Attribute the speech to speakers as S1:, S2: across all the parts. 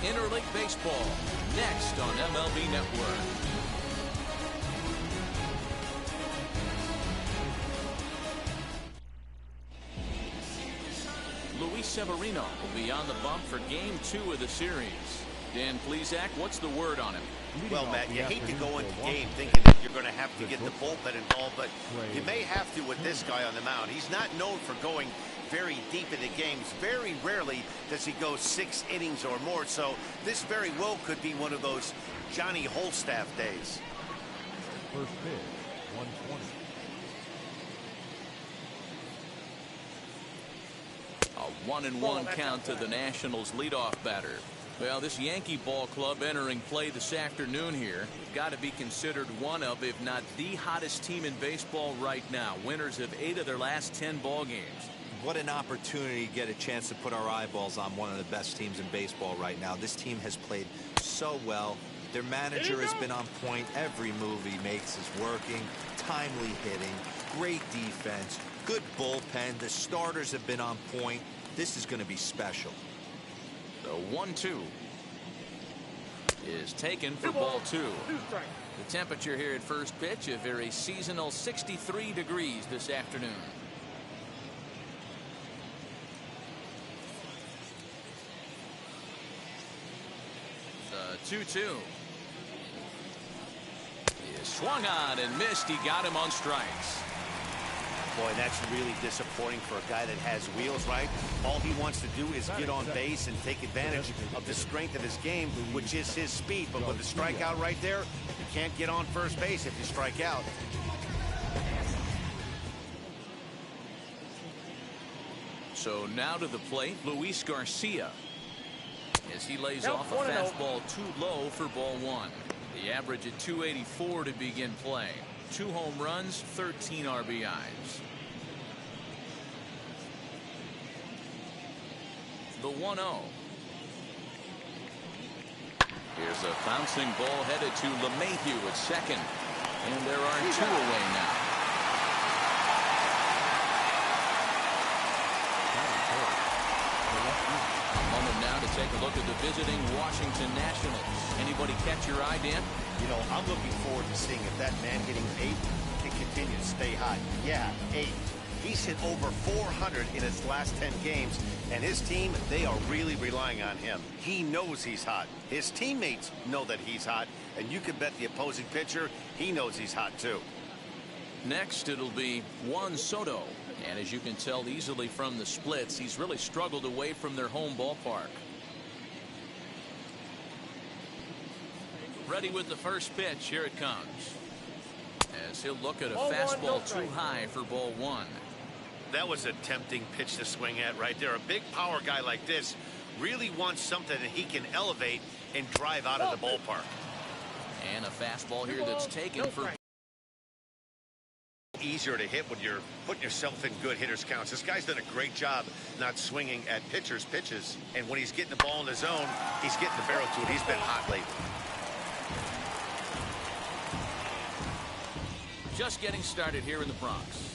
S1: Interleague Baseball, next on MLB Network. Luis Severino will be on the bump for Game 2 of the series. Dan Plesac, what's the word on him?
S2: Well, Matt, you hate to go into the game thinking that you're going to have to get the bullpen involved, but you may have to with this guy on the mound. He's not known for going very deep into games. Very rarely does he go 6 innings or more, so this very well could be one of those Johnny Holstaff days.
S3: First pitch, 120.
S1: A 1-1 count to the Nationals leadoff batter. Well, this Yankee ball club entering play this afternoon here got to be considered one of, if not the hottest team in baseball right now. Winners of 8 of their last 10 ball games.
S4: What an opportunity to get a chance to put our eyeballs on one of the best teams in baseball right now. This team has played so well. Their manager has been on point. Every move he makes is working. Timely hitting, great defense, good bullpen. The starters have been on point. This is going to be special.
S1: The 1-2 is taken for ball 2. The temperature here at first pitch, a very seasonal 63 degrees this afternoon. The 2-2 is swung on and missed. He got him on strikes.
S2: Boy, that's really disappointing for a guy that has wheels, right? All he wants to do is get on base and take advantage of the strength of his game, which is his speed. But with the strikeout right there, you can't get on first base if you strike out.
S1: So now to the plate, Luis Garcia, as he lays off a fastball too low for ball 1. The average at 284 to begin play. 2 home runs, 13 RBIs. The 1-0. Here's a bouncing ball headed to LeMahieu at second. And there are 2 away now. A moment now to take a look at the visiting Washington Nationals. Anybody catch your eye, Dan?
S2: You know, I'm looking forward to seeing if that man hitting 8 can continue to stay hot. Yeah, 8. He's hit over 400 in his last 10 games, and his team, they are really relying on him. He knows he's hot. His teammates know that he's hot, and you can bet the opposing pitcher, he knows he's hot too.
S1: Next, it'll be Juan Soto. And as you can tell easily from the splits, he's really struggled away from their home ballpark. Ready with the first pitch. Here it comes. As he'll look at a fastball too high for ball 1.
S2: That was a tempting pitch to swing at right there. A big power guy like this really wants something that he can elevate and drive out of the ballpark.
S1: And a fastball here that's taken for.
S2: Easier to hit when you're putting yourself in good hitters counts. This guy's done a great job not swinging at pitchers' pitches. And when he's getting the ball in the zone, he's getting the barrel to it. He's been hot lately.
S1: Just getting started here in the Bronx.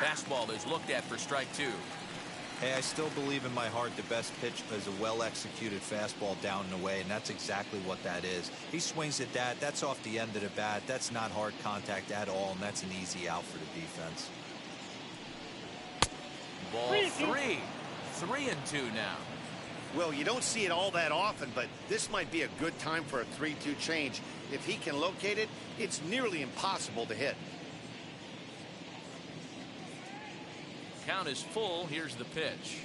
S1: Fastball is looked at for strike 2.
S4: Hey, I still believe in my heart the best pitch is a well-executed fastball down and away, and that's exactly what that is. He swings at that. That's off the end of the bat. That's not hard contact at all, and that's an easy out for the defense.
S1: Ball 3. 3-2 now.
S2: Well, you don't see it all that often, but this might be a good time for a 3-2 change. If he can locate it, it's nearly impossible to hit.
S1: Count is full. Here's the pitch.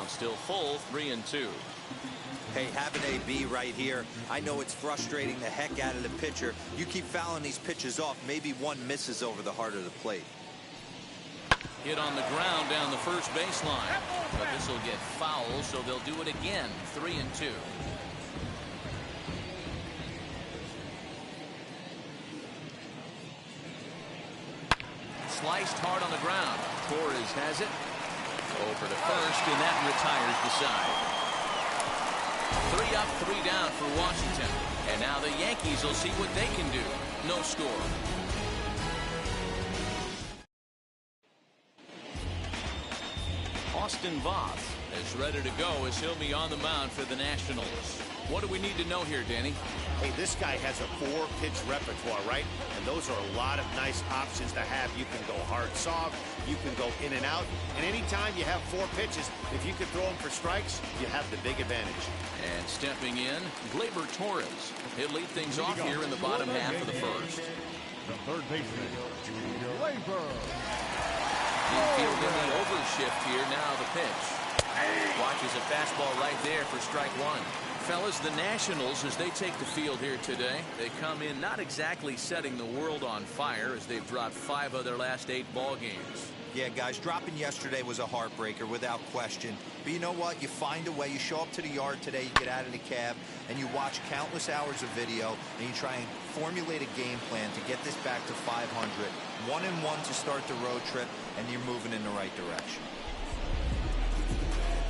S1: still full 3-2.
S4: Hey, have an AB right here. I know it's frustrating the heck out of the pitcher. You keep fouling these pitches off, maybe one misses over the heart of the plate.
S1: Hit on the ground down the first baseline. But this will get foul, so they'll do it again. 3-2. Sliced hard on the ground. Torres has it. Over to first, and that retires the side. 3 up, 3 down for Washington. And now the Yankees will see what they can do. No score. Austin Voth is ready to go as he'll be on the mound for the Nationals. What do we need to know here, Danny?
S2: Hey, this guy has a 4-pitch repertoire, right? And those are a lot of nice options to have. You can go hard, soft. You can go in and out. And anytime you have 4 pitches, if you can throw them for strikes, you have the big advantage.
S1: And stepping in, Gleyber Torres. He'll lead things off here in the bottom half of the first.
S3: The third baseman, Gleyber.
S1: Infield in the overshift here. Now the pitch. Watches a fastball right there for strike 1. Fellas, the Nationals, as they take the field here today, they come in not exactly setting the world on fire as they've dropped 5 of their last 8 ball games.
S4: Yeah, guys, dropping yesterday was a heartbreaker without question. But you know what? You find a way. You show up to the yard today, you get out of the cab, and you watch countless hours of video, and you try and formulate a game plan to get this back to 500. 1-1 to start the road trip, and you're moving in the right direction.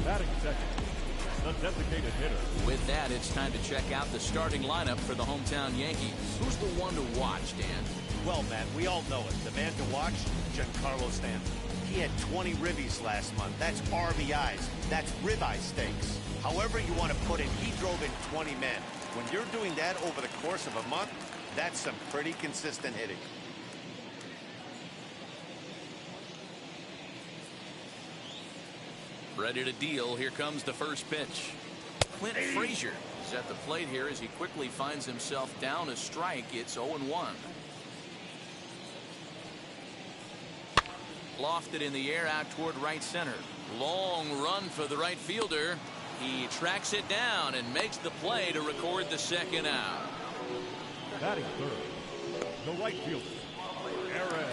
S3: Batting second, the designated hitter.
S1: With that, it's time to check out the starting lineup for the hometown Yankees. Who's the one to watch, Dan?
S2: Well, Matt, we all know it. The man to watch, Giancarlo Stanton. He had 20 ribbies last month. That's RBIs. That's ribeye steaks. However you want to put it, he drove in 20 men. When you're doing that over the course of a month, that's some pretty consistent hitting.
S1: Ready to deal. Here comes the first pitch. Clint Frazier is at the plate here as he quickly finds himself down a strike. It's 0-1. Lofted in the air out toward right center. Long run for the right fielder. He tracks it down and makes the play to record the second out.
S3: Batting third, the right fielder, Aaron.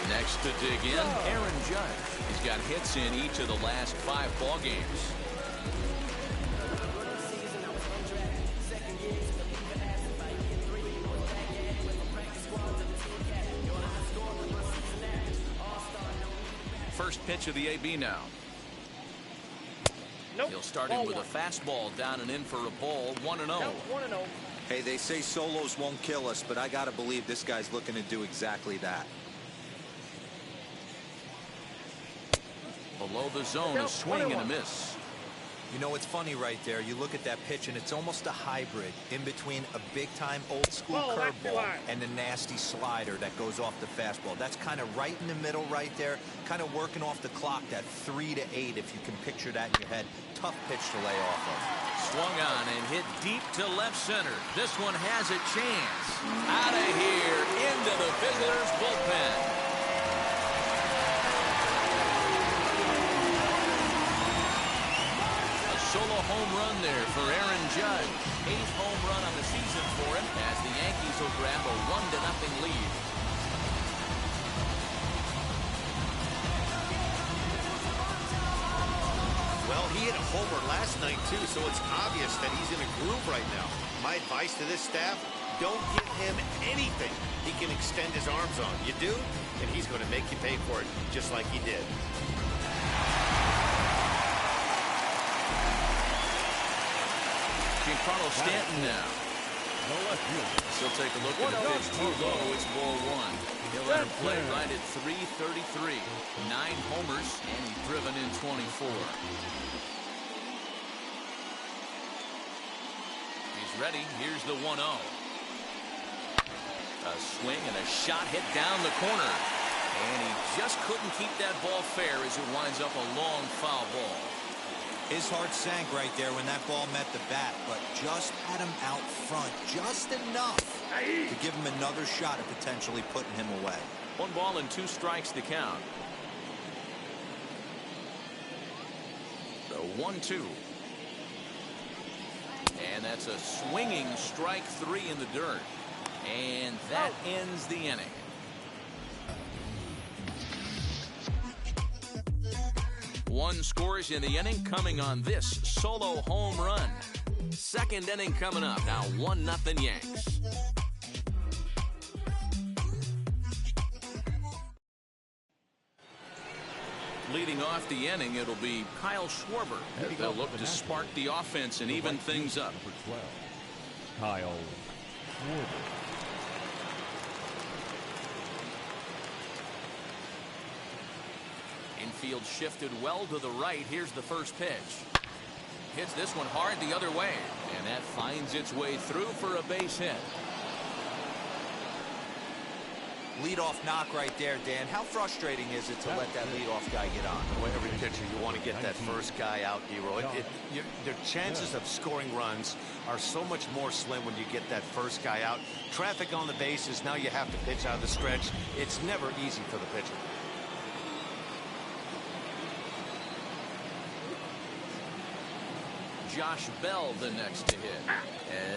S1: Next to dig in, Aaron Judge. He's got hits in each of the last 5 ball games. First pitch of the AB now.
S2: Nope.
S1: He'll start in with a fastball down and in for a ball. 1-0.
S2: 1-0.
S4: Hey, they say solos won't kill us, but I got to believe this guy's looking to do exactly that.
S1: Below the zone, a swing and a miss.
S4: You know, it's funny right there. You look at that pitch, and it's almost a hybrid in between a big-time old-school curveball and a nasty slider that goes off the fastball. That's kind of right in the middle right there, kind of working off the clock, that 3 to 8, if you can picture that in your head. Tough pitch to lay off of.
S1: Swung on and hit deep to left center. This one has a chance. Out of here, into the visitors' bullpen. Solo home run there for Aaron Judge. 8th home run on the season for him as the Yankees will grab a 1-0 lead.
S2: Well, he hit a homer last night, too, so it's obvious that he's in a groove right now. My advice to this staff, don't give him anything he can extend his arms on. You do, and he's going to make you pay for it, just like he did.
S1: Giancarlo Stanton now. He'll take a look at the pitch too low. It's ball 1. He'll let him play right at .333. 9 homers, and he's driven in 24. He's ready. Here's the 1-0. A swing and a shot hit down the corner. And he just couldn't keep that ball fair as it winds up a long foul ball.
S4: His heart sank right there when that ball met the bat, but just had him out front just enough to give him another shot at potentially putting him away.
S1: 1 ball and 2 strikes to count. The 1-2. And that's a swinging strike 3 in the dirt. And that ends the inning. One scores in the inning coming on this solo home run. Second inning coming up. Now 1-0 Yanks. Leading off the inning, it'll be Kyle Schwarber. They'll look to spark the offense and even things up.
S3: Number 12, Kyle Schwarber.
S1: Infield shifted well to the right. Here's the first pitch. Hits this one hard the other way, and that finds its way through for a base hit.
S4: Leadoff knock right there, Dan. How frustrating is it to let that leadoff guy get on?
S2: Well, every pitcher, you want to get that first guy out, D-Roy. Your chances of scoring runs are so much more slim when you get that first guy out. Traffic on the bases, now you have to pitch out of the stretch. It's never easy for the pitcher.
S1: Josh Bell the next to hit,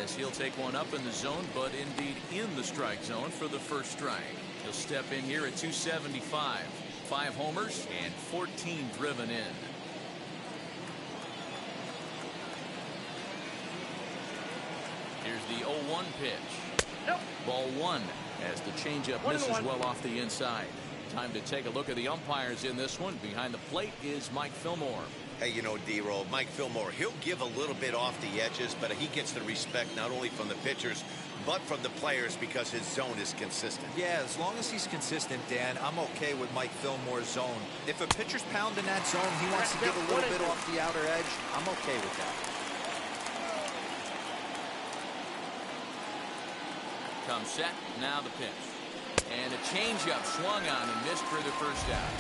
S1: as he'll take one up in the zone, but indeed in the strike zone for the first strike. He'll step in here at 275. 5 homers and 14 driven in. Here's the 0-1 pitch. Ball 1 as the changeup misses well off the inside. Time to take a look at the umpires in this one. Behind the plate is Mike Fillmore.
S2: Hey, you know, D-Roll, Mike Fillmore, he'll give a little bit off the edges, but he gets the respect not only from the pitchers, but from the players because his zone is consistent.
S4: Yeah, as long as he's consistent, Dan, I'm okay with Mike Fillmore's zone. If a pitcher's pounding that zone, he wants to give a little bit off the outer edge, I'm okay with that.
S1: Comes set, now the pitch. And a changeup swung on and missed for the first out.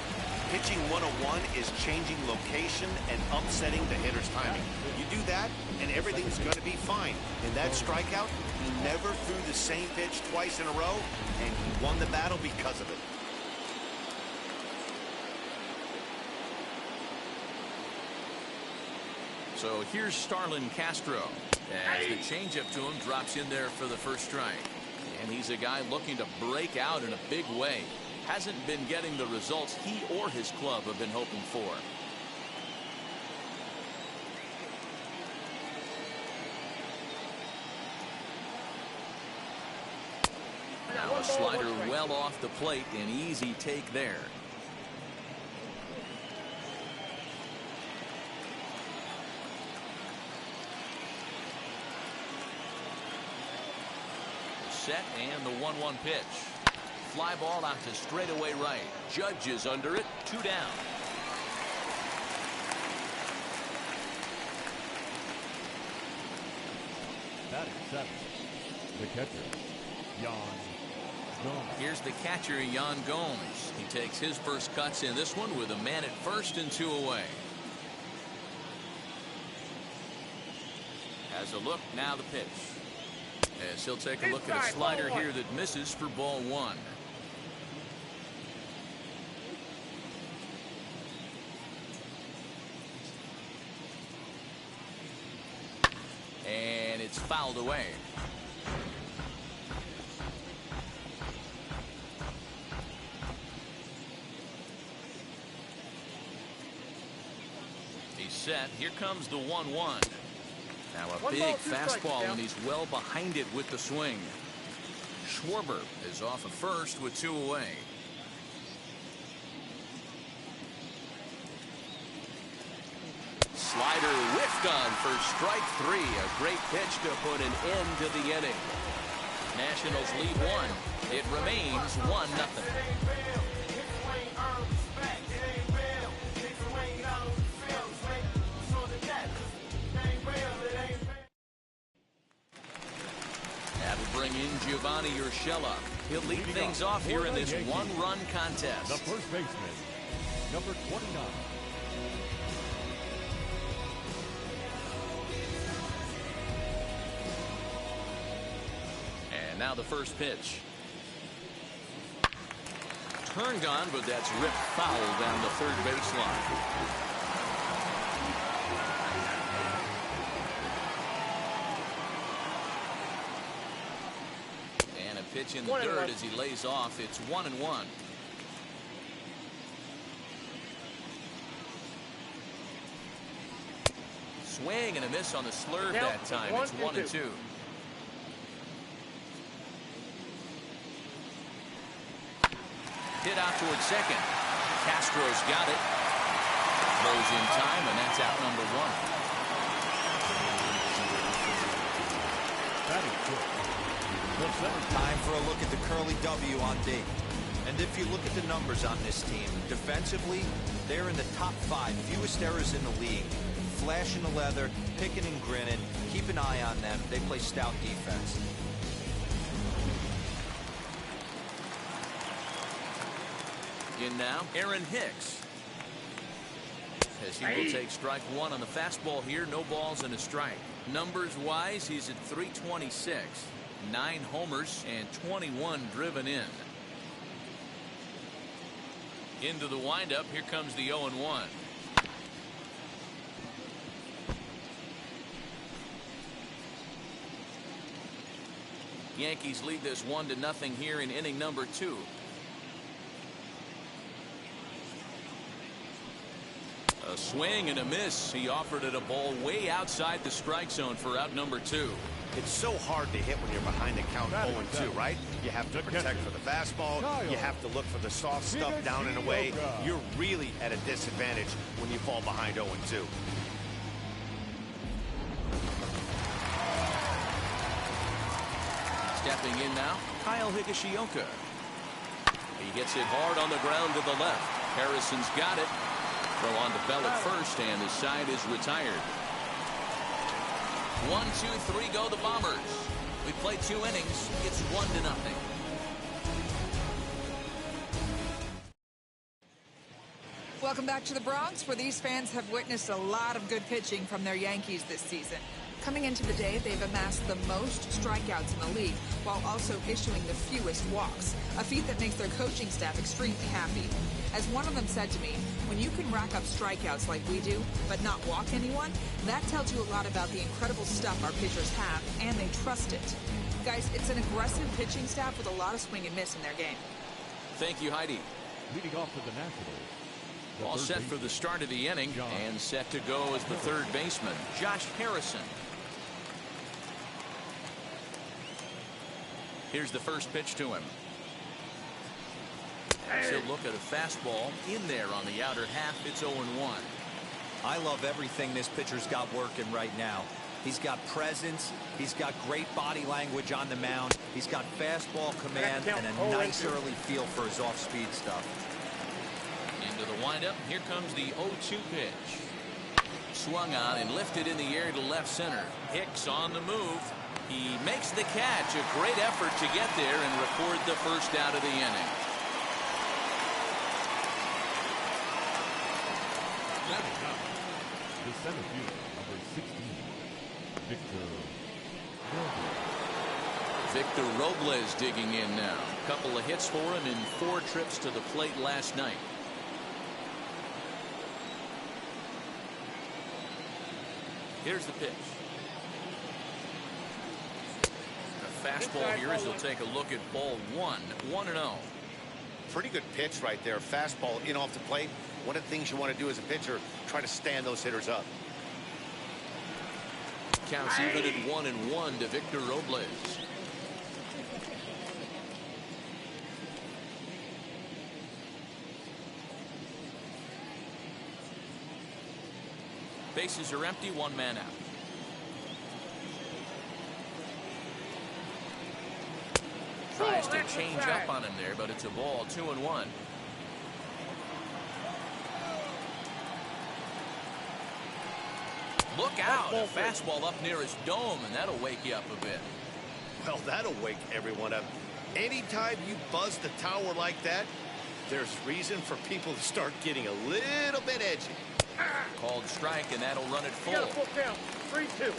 S2: Pitching 101 is changing location and upsetting the hitter's timing. You do that, and everything's going to be fine. In that strikeout, he never threw the same pitch twice in a row, and he won the battle because of it.
S1: So here's Starlin Castro, as the changeup to him drops in there for the first strike. And he's a guy looking to break out in a big way. Hasn't been getting the results he or his club have been hoping for. Now a slider well off the plate, an easy take there. Set and the 1-1 pitch. Fly ball out to straightaway right. Judge is under it. 2 down.
S3: Batting 7, the catcher, Yan Gomes.
S1: Here's the catcher, Yan Gomes. He takes his first cuts in this one with a man at first and 2 away. Has a look, now the pitch. As he'll take a look at a slider here that misses for ball 1. And it's fouled away. He's set. Here comes the 1-1. Now a big fastball, and he's well behind it with the swing. Schwarber is off at first with 2 away. Slider whiffed on for strike 3. A great pitch to put an end to the inning. Nationals lead 1. It remains 1-0. Bring in Giovanni Urshela. He'll lead things off here in this 1-run contest.
S3: The first baseman, number 29.
S1: And now the first pitch. Turned on, but that's ripped foul down the third baseline. Pitch in the dirt as he lays off. It's 1-1. Swing and a miss on the slurve that time. It's 1-2. Hit out towards second. Castro's got it. Throws in time, and that's out number 1.
S4: Time for a look at the curly W on D. And if you look at the numbers on this team, defensively, they're in the top 5 fewest errors in the league. Flashing the leather, picking and grinning. Keep an eye on them. They play stout defense.
S1: In now, Aaron Hicks. As he will take strike 1 on the fastball here. No balls and a strike. Numbers-wise, he's at 326. 9 homers and 21 driven in. Into the windup. Here comes the 0-1. Yankees lead this 1-0 here in inning number 2. A swing and a miss. He offered it a ball way outside the strike zone for out number 2.
S2: It's so hard to hit when you're behind the count 0-2, right? You have to protect for the fastball. You have to look for the soft stuff down and away. You're really at a disadvantage when you fall behind 0-2.
S1: Stepping in now, Kyle Higashioka. He gets it hard on the ground to the left. Harrison's got it. Throw on to Bell at first, and the side is retired. 1, 2, 3 go the Bombers. We played 2 innings. It's 1-0.
S5: Welcome back to the Bronx, where these fans have witnessed a lot of good pitching from their Yankees this season. Coming into the day, they've amassed the most strikeouts in the league, while also issuing the fewest walks, a feat that makes their coaching staff extremely happy. As one of them said to me, when you can rack up strikeouts like we do, but not walk anyone, that tells you a lot about the incredible stuff our pitchers have, and they trust it. Guys, it's an aggressive pitching staff with a lot of swing and miss in their game.
S1: Thank you, Heidi.
S3: Leading off for the Nationals.
S1: All set for the start of the inning, and set to go as the third baseman, Josh Harrison. Here's the first pitch to him. He'll look at a fastball in there on the outer half. It's 0-1.
S4: I love everything this pitcher's got working right now. He's got presence. He's got great body language on the mound. He's got fastball command and a nice early feel for his off-speed stuff.
S1: Into the windup. Here comes the 0-2 pitch. Swung on and lifted in the air to left center. Hicks on the move. He makes the catch. A great effort to get there and record the first out of the inning.
S3: The center fielder, number 16, Victor
S1: Victor
S3: Robles.
S1: Robles digging in now. A couple of hits for him in 4 trips to the plate last night. Here's the pitch. A fastball here as he'll take a look at ball 1. 1-0.
S2: Pretty good pitch right there. Fastball in off the plate. One of the things you want to do as a pitcher, try to stand those hitters up.
S1: Counts even at 1-1 to Victor Robles. Bases are empty, 1 man out. Tries to change up on him there, but it's a ball. 2-1. Look out, a fastball up near his dome, and that'll wake you up a bit.
S2: Well, that'll wake everyone up. Anytime you buzz the tower like that, there's reason for people to start getting a little bit edgy.
S1: Called strike, and that'll run it full.
S6: Full count. 3-2.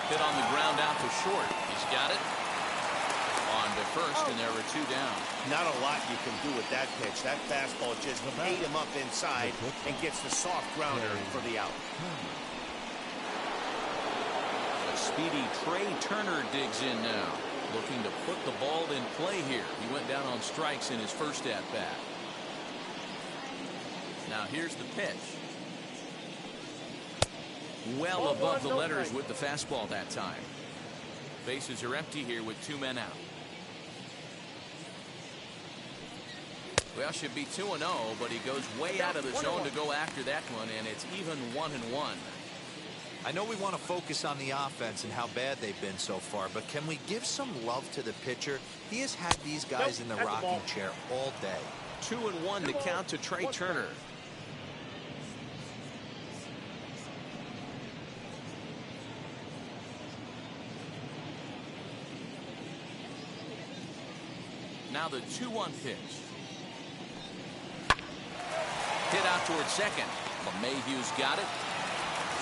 S1: Hit on the ground out to short. He's got it. On to first, and there are 2 down.
S2: Not a lot you can do with that pitch. That fastball just ate him up inside and gets the soft grounder for the out.
S1: Speedy Trey Turner digs in now, looking to put the ball in play here. He went down on strikes in his first at bat. Now here's the pitch. Well above the letters with the fastball that time. Bases are empty here with 2 men out. Well, should be 2-0, but he goes way out of the zone to go after that one, and it's even 1-1.
S4: I know we want to focus on the offense and how bad they've been so far, but can we give some love to the pitcher? He has had these guys in the rocking chair all day.
S1: 2-1 to count to Trey Turner. Now the 2-1 pitch. Hit out towards second. Mayhew's got it.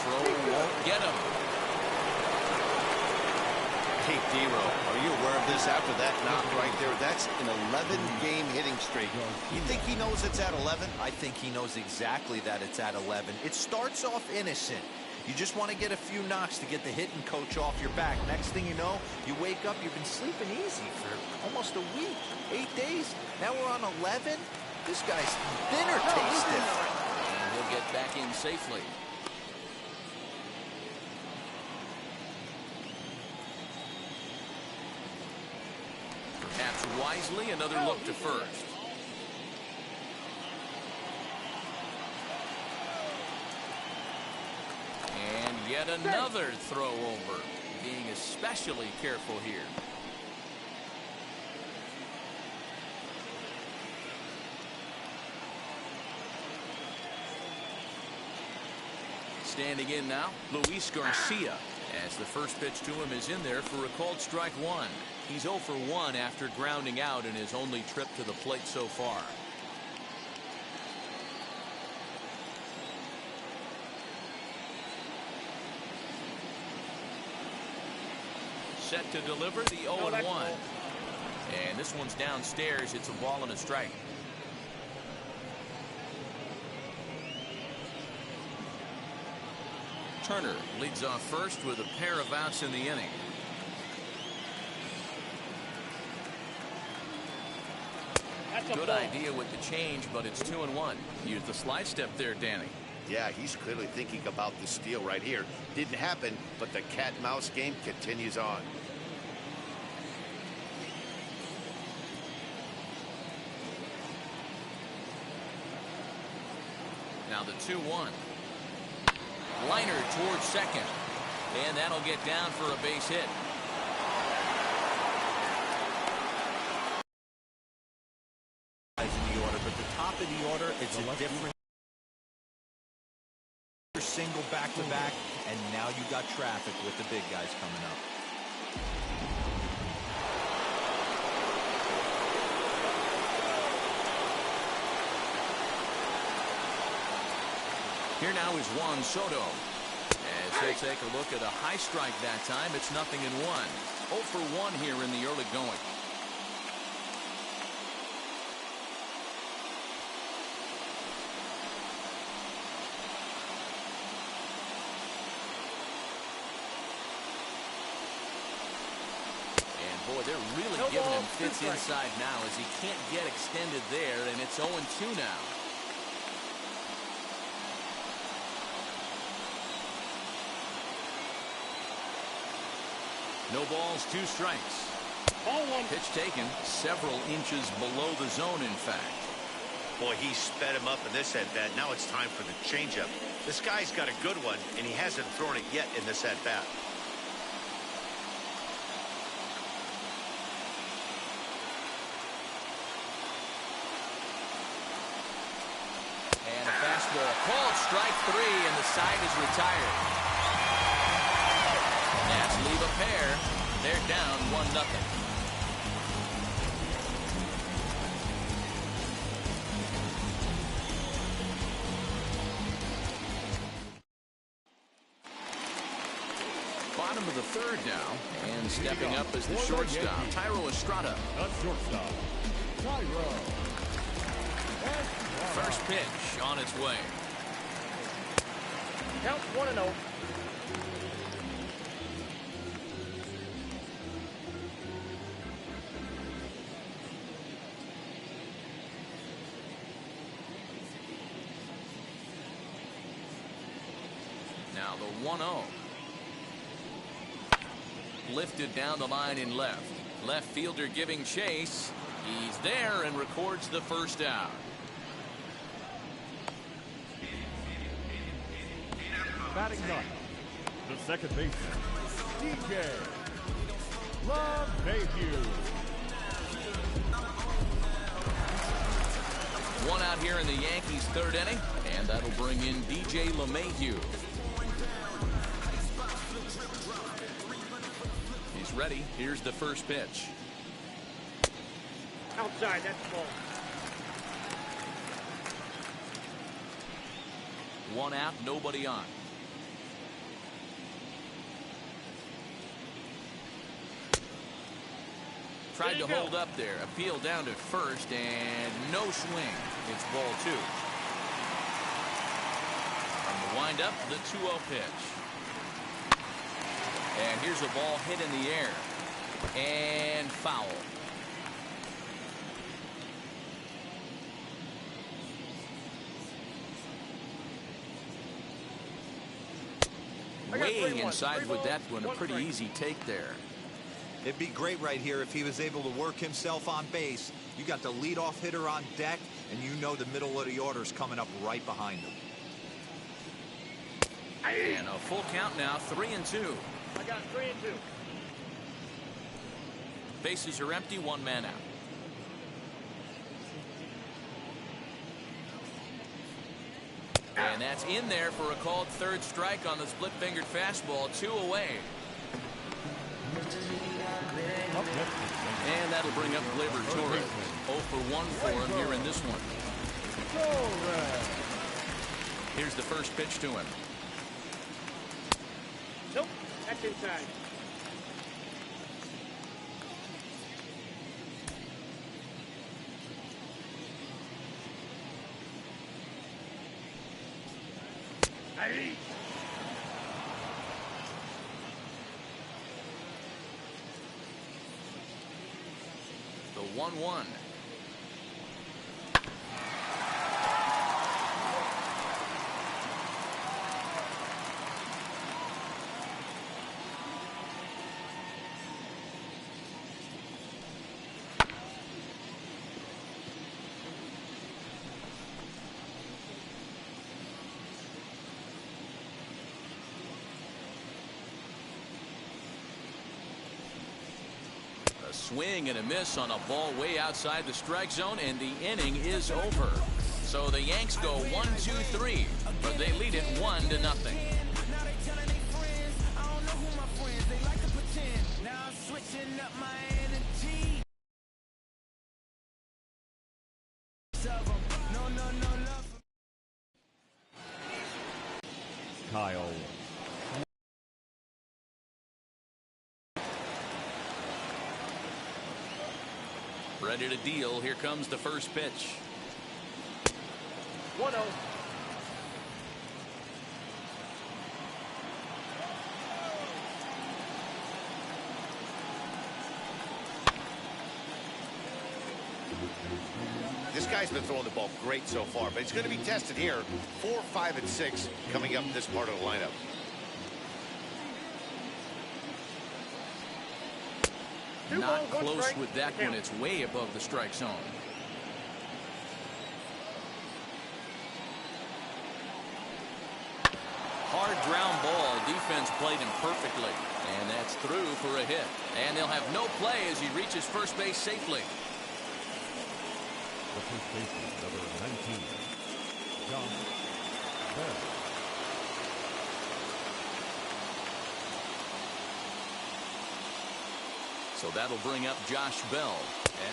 S1: Throw won't get him.
S2: Hey, D-Row, are you aware of this after that knock right there? That's an 11-game hitting streak. You think he knows it's at 11?
S4: I think he knows exactly that it's at 11. It starts off innocent. You just want to get a few knocks to get the hitting coach off your back. Next thing you know, you wake up, you've been sleeping easy for almost a week, 8 days. Now we're on 11. This guy's dinner tastes different.
S1: And he'll get back in safely. Perhaps wisely, another look to first. And yet another throw over. Being especially careful here. Standing in now, Luis Garcia, as the first pitch to him is in there for a called strike one. He's 0 for 1 after grounding out in his only trip to the plate so far. Set to deliver the 0-1. And this one's downstairs. It's a ball and a strike. Turner leads off first with a pair of outs in the inning. Good idea with the change, but it's 2-1. Use the slide step there, Danny.
S2: Yeah, he's clearly thinking about the steal right here. Didn't happen, but the cat-mouse game continues on.
S1: Now the 2-1. Liner towards second. And that'll get down for a base hit.
S4: In the order, but the top of the order, it's a different single back-to-back, and now you got traffic with the big guys coming up.
S1: Here now is Juan Soto. As he'll take a look at a high strike that time, it's 0-1. 0 for 1 here in the early going. And boy, they're really giving him fits inside now as he can't get extended there, and it's 0-2 now. No balls, 2 strikes. Ball one. Pitch taken several inches below the zone, in fact.
S2: Boy, he sped him up in this at-bat. Now it's time for the changeup. This guy's got a good one, and he hasn't thrown it yet in this at-bat.
S1: And a fastball called strike 3, and the side is retired. Nats leave a pair. They're down 1-0. Bottom of the third now, and stepping up as the shortstop, Thairo Estrada.
S3: The shortstop, Thairo.
S1: First pitch on its way.
S6: Count 1-0.
S1: Now the 1-0. Lifted down the line in left. Left fielder giving chase. He's there and records the first out.
S3: Batting ninth, the second baseman, DJ LeMahieu.
S1: One out here in the Yankees' third inning, and that'll bring in DJ LeMahieu. He's ready. Here's the first pitch.
S6: Outside, that's ball.
S1: One out, nobody on. Tried to hold up there. Appeal down to first, and no swing. It's ball 2. From the windup, the 2-0 pitch. And here's a ball hit in the air. And foul. Way inside with that one. A pretty easy take there.
S4: It'd be great right here if he was able to work himself on base. You got the leadoff hitter on deck, and you know the middle of the order is coming up right behind him.
S1: And a full count now, 3-2.
S6: I got 3-2.
S1: Bases are empty, one man out. And that's in there for a called third strike on the split-fingered fastball. 2 away. And that'll bring up Gleyber Torres. 0 for 1 for him here in this one. Here's the first pitch to him.
S6: Nope, that's inside.
S1: The 1-1. Swing and a miss on a ball way outside the strike zone, and the inning is over. So the Yanks go 1-2-3, but they lead it 1-0.
S3: Kyle.
S1: Ready to deal. Here comes the first pitch.
S6: 1-0.
S2: This guy's been throwing the ball great so far, but he's going to be tested here. 4, 5, and 6 coming up this part of the lineup.
S1: Not close with that one. It's way above the strike zone. Hard ground ball. Defense played him perfectly. And that's through for a hit. And they'll have no play as he reaches first base safely.
S3: The first baseman, number 19, John Bell.
S1: So that'll bring up Josh Bell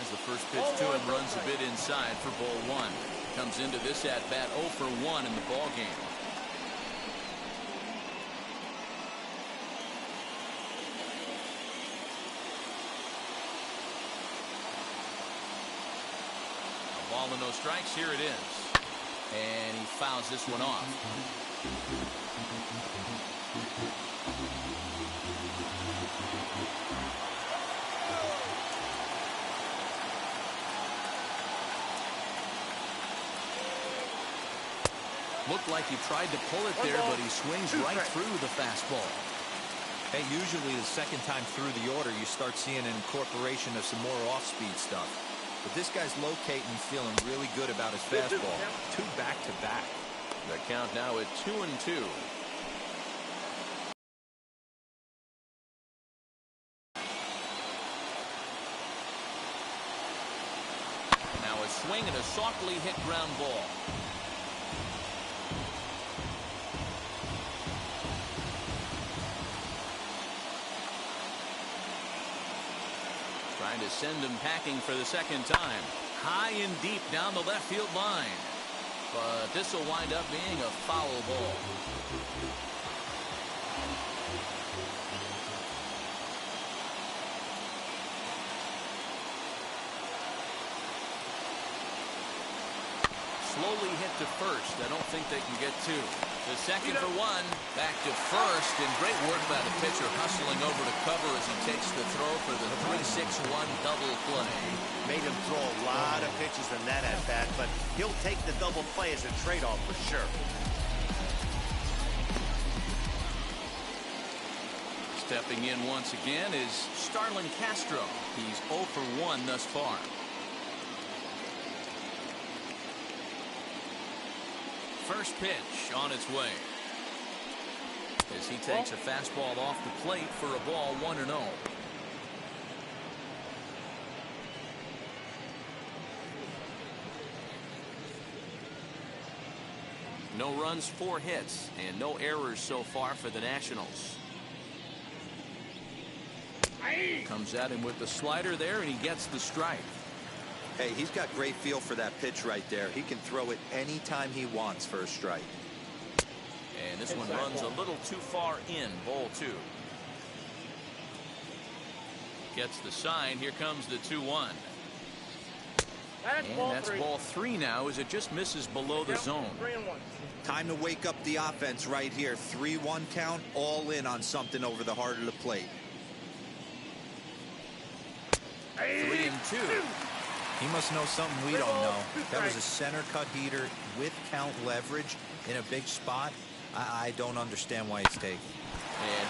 S1: as the first pitch to him runs a bit inside for ball 1. Comes into this at bat 0 for 1 in the ball game. A ball and no strikes. Here it is. And he fouls this one off. Looked like he tried to pull it there, but he swings right through the fastball.
S4: Hey, usually the second time through the order, you start seeing an incorporation of some more off-speed stuff. But this guy's locating, feeling really good about his fastball. 2 back-to-back.
S1: The count now at 2-2. Now a swing and a softly hit ground ball. Trying to send him packing for the second time. High and deep down the left field line. But this will wind up being a foul ball. Slowly hit to first. I don't think they can get 2. The second for 1. Back to first. And great work by the pitcher hustling over to cover as he takes the throw for the 3-6-1 double play.
S2: Made him throw a lot of pitches in that at-bat, but he'll take the double play as a trade-off for sure.
S1: Stepping in once again is Starlin Castro. He's 0 for 1 thus far. First pitch on its way. As he takes a fastball off the plate for a ball 1-0. No runs, 4 hits, and no errors so far for the Nationals. Comes at him with the slider there, and he gets the strike.
S4: Hey, he's got great feel for that pitch right there. He can throw it anytime he wants for a strike.
S1: And this one runs a little too far in, ball 2. Gets the sign. Here comes the 2-1. And that's ball 3 now as it just misses below the zone.
S6: 3-1.
S4: Time to wake up the offense right here. 3-1 count, all in on something over the heart of the plate.
S1: 3-2.
S4: He must know something we don't know. That was a center cut heater with count leverage in a big spot. I don't understand why he's taken.
S1: And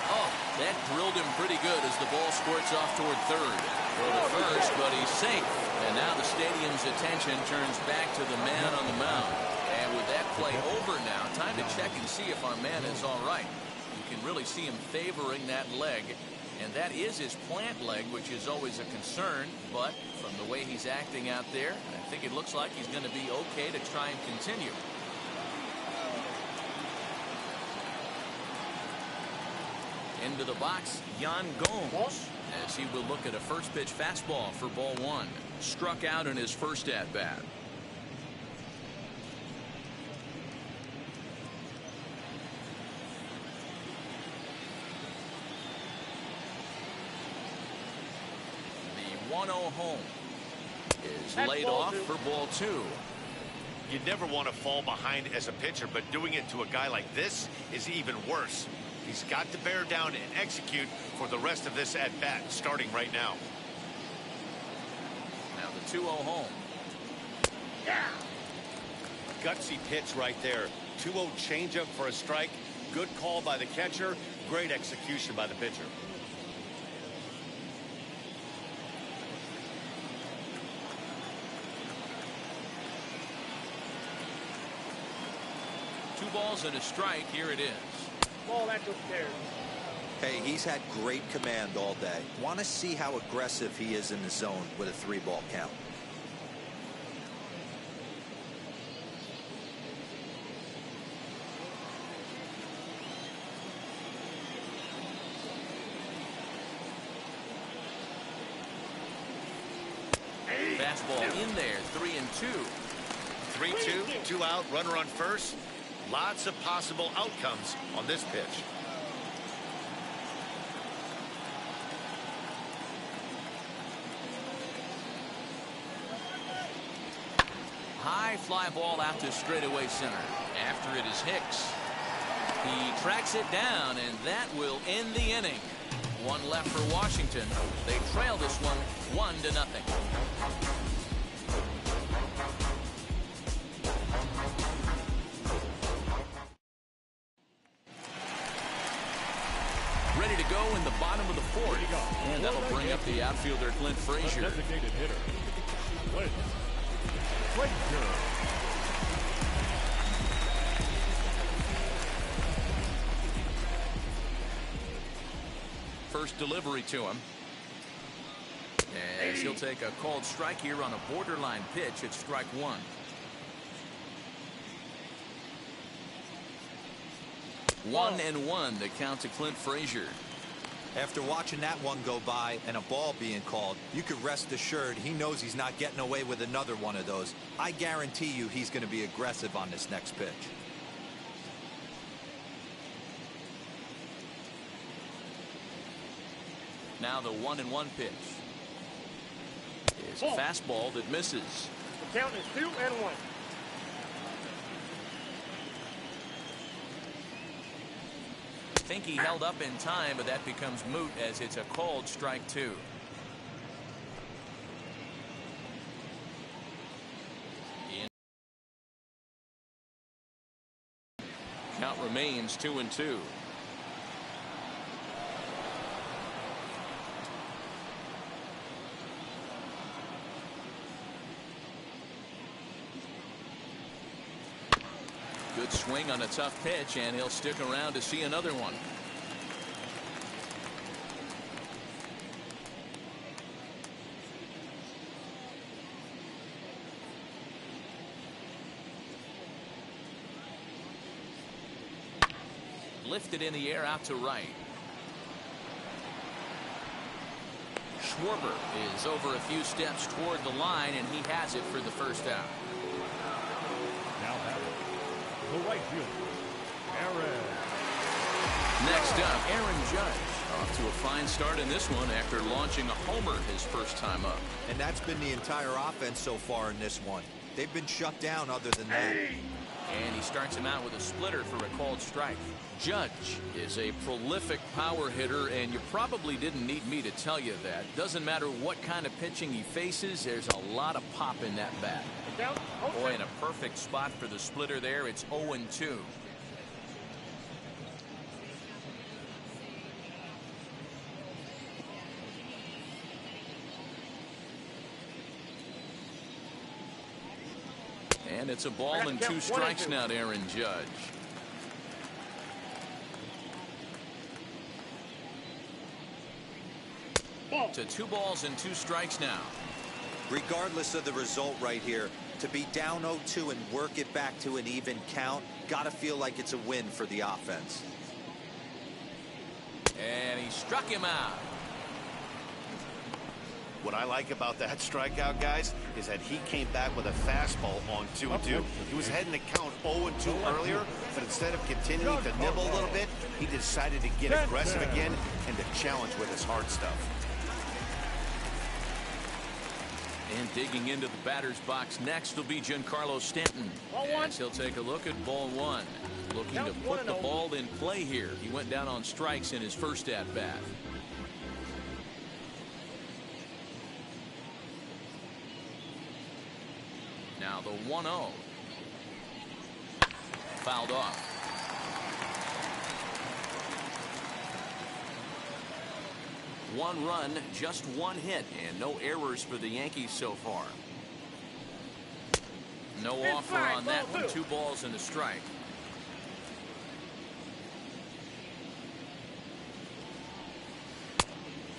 S1: that drilled him pretty good as the ball squirts off toward third. Throw to first, but he's safe. And now the stadium's attention turns back to the man on the mound. And with that play over now, time to check and see if our man is all right. You can really see him favoring that leg. And that is his plant leg, which is always a concern. But from the way he's acting out there, I think it looks like he's going to be okay to try and continue. Into the box, Yan Gomes, as he will look at a first pitch fastball for ball 1. Struck out in his first at bat. The 1-0 home is laid off for ball 2.
S2: You never want to fall behind as a pitcher, but doing it to a guy like this is even worse. He's got to bear down and execute for the rest of this at-bat, starting right now.
S1: Now the 2-0 home.
S2: Yeah. Gutsy pitch right there. 2-0 changeup for a strike. Good call by the catcher. Great execution by the pitcher.
S1: Two balls and a strike. Here it is.
S6: Ball, that's upstairs.
S4: Hey, he's had great command all day. Want to see how aggressive he is in the zone with a 3-ball count.
S1: Fastball in there. 3-2.
S2: 3-2, 2 out, runner on first. Lots of possible outcomes on this pitch.
S1: High fly ball out to straightaway center. After it is Hicks. He tracks it down, and that will end the inning. One left for Washington. They trail this one 1-0. ready to go in the bottom of the fourth. And that'll bring up the outfielder, Clint Frazier.
S3: Designated hitter. Frazier.
S1: First delivery to him. As he'll take a called strike here on a borderline pitch at strike one. One and one, the count to Clint Frazier.
S4: After watching that one go by and a ball being called, you could rest assured he knows he's not getting away with another one of those. I guarantee you he's going to be aggressive on this next pitch.
S1: Now the 1-1 pitch is a fastball that misses.
S6: The count is 2-1.
S1: I think he held up in time, but that becomes moot as it's a called strike two. Count remains 2-2. Good swing on a tough pitch, and he'll stick around to see another one. Lifted in the air out to right. Schwarber is over a few steps toward the line, and he has it for the first out.
S3: Now batting, the right fielder, Aaron.
S1: Next up, Aaron Judge. Off to a fine start in this one after launching a homer his first time up.
S4: And that's been the entire offense so far in this one. They've been shut down other than that.
S1: And he starts him out with a splitter for a called strike. Judge is a prolific power hitter, and you probably didn't need me to tell you that. Doesn't matter what kind of pitching he faces, there's a lot of pop in that bat. Boy, in a perfect spot for the splitter there. It's 0-2. And it's a ball and 2 strikes now to Aaron Judge. To 2 balls and 2 strikes now.
S4: Regardless of the result right here, to be down 0-2 and work it back to an even count, gotta feel like it's a win for the offense.
S1: And he struck him out.
S2: What I like about that strikeout, guys, is that he came back with a fastball on 2-2. He was heading to count 0-2 earlier, but instead of continuing to nibble a little bit, he decided to get aggressive again and to challenge with his hard stuff.
S1: And digging into the batter's box next will be Giancarlo Stanton. As he'll take a look at ball one. Looking to put the ball in play here. He went down on strikes in his first at-bat. Now the 1-0. Fouled off. One run, just one hit, and no errors for the Yankees so far. No offer on that one. 2 balls and a strike.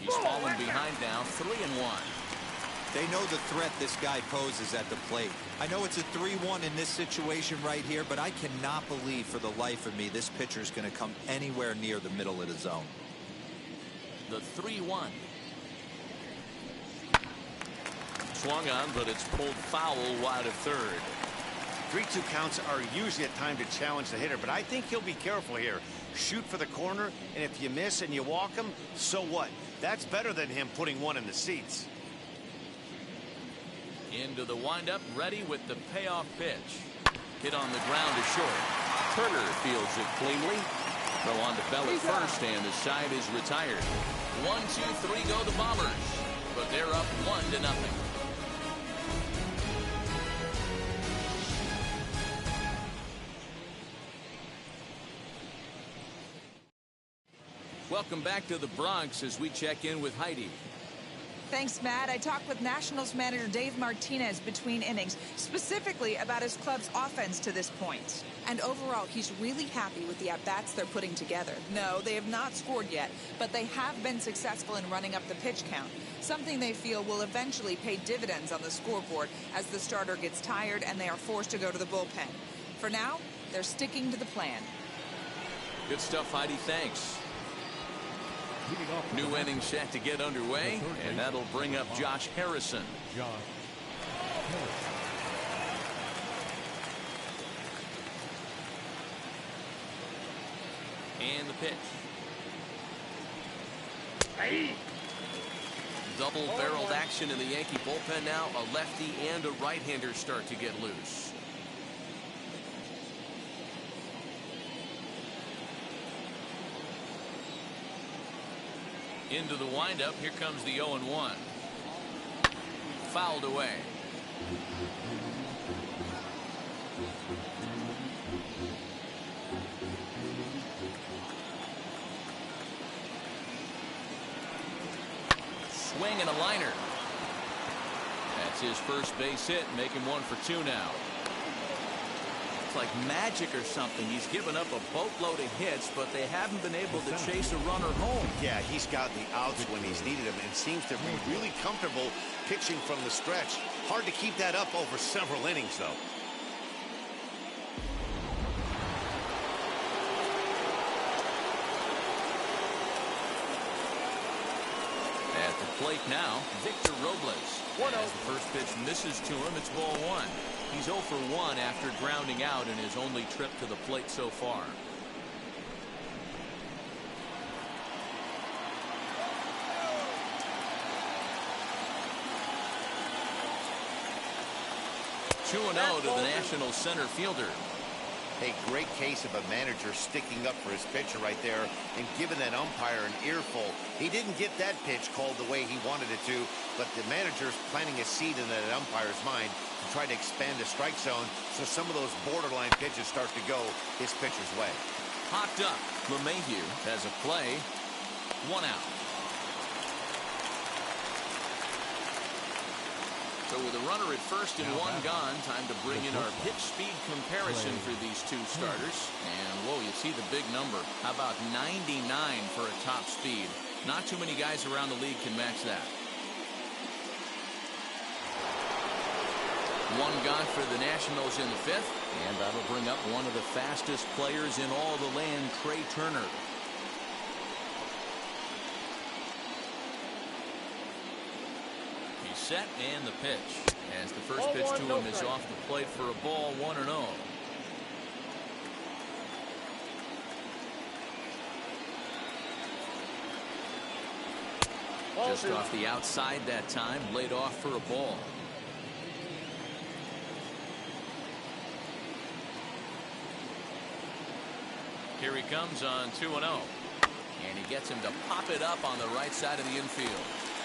S1: He's fallen behind now, 3-1.
S4: They know the threat this guy poses at the plate. I know it's a 3-1 in this situation right here, but I cannot believe for the life of me this pitcher is going to come anywhere near the middle of the zone.
S1: The 3-1. Swung on, but it's pulled foul wide of third.
S2: 3-2 counts are usually a time to challenge the hitter, but I think he'll be careful here. Shoot for the corner, and if you miss and you walk him, so what? That's better than him putting one in the seats.
S1: Into the windup, ready with the payoff pitch. Hit on the ground to short. Turner fields it cleanly. Throw on to Bell at first, and the side is retired. 1-2-3 go the Bombers, but they're up 1-0. Welcome back to the Bronx as we check in with Heidi.
S5: Thanks, Matt. I talked with Nationals manager Dave Martinez between innings, specifically about his club's offense to this point. And overall, he's really happy with the at-bats they're putting together. No, they have not scored yet, but they have been successful in running up the pitch count, something they feel will eventually pay dividends on the scoreboard as the starter gets tired and they are forced to go to the bullpen. For now, they're sticking to the plan.
S1: Good stuff, Heidi. Thanks. New inning set to get underway, and that'll bring up Josh Harrison. And the pitch. Double-barreled action in the Yankee bullpen now. A lefty and a right-hander start to get loose. Into the windup. Here comes the 0-1. Fouled away. Swing and a liner. That's his first base hit, making 1 for 2 now. It's like magic or something. He's given up a boatload of hits, but they haven't been able to chase a runner home.
S2: Yeah, he's got the outs when he's needed them and seems to be really comfortable pitching from the stretch. Hard to keep that up over several innings, though.
S1: At the plate now, Victor Robles. As the first pitch misses to him, it's ball 1. He's 0 for 1 after grounding out in his only trip to the plate so far. Two 2-0 to the Nationals center fielder.
S2: A great case of a manager sticking up for his pitcher right there and giving that umpire an earful. He didn't get that pitch called the way he wanted it to, but the manager's planting a seed in that umpire's mind to try to expand the strike zone so some of those borderline pitches start to go his pitcher's way.
S1: Hocked up. LeMahieu has a play. 1 out. So with a runner at first and 1 gone, time to bring in our pitch speed comparison for these two starters. And whoa, you see the big number. How about 99 for a top speed? Not too many guys around the league can match that. 1 gone for the Nationals in the 5th, and that'll bring up one of the fastest players in all the land, Trey Turner. He's set, and the pitch. As the first pitch to him is off the plate for a ball, 1-0. Just off the outside that time, laid off for a ball. Here he comes on 2-0. And he gets him to pop it up on the right side of the infield.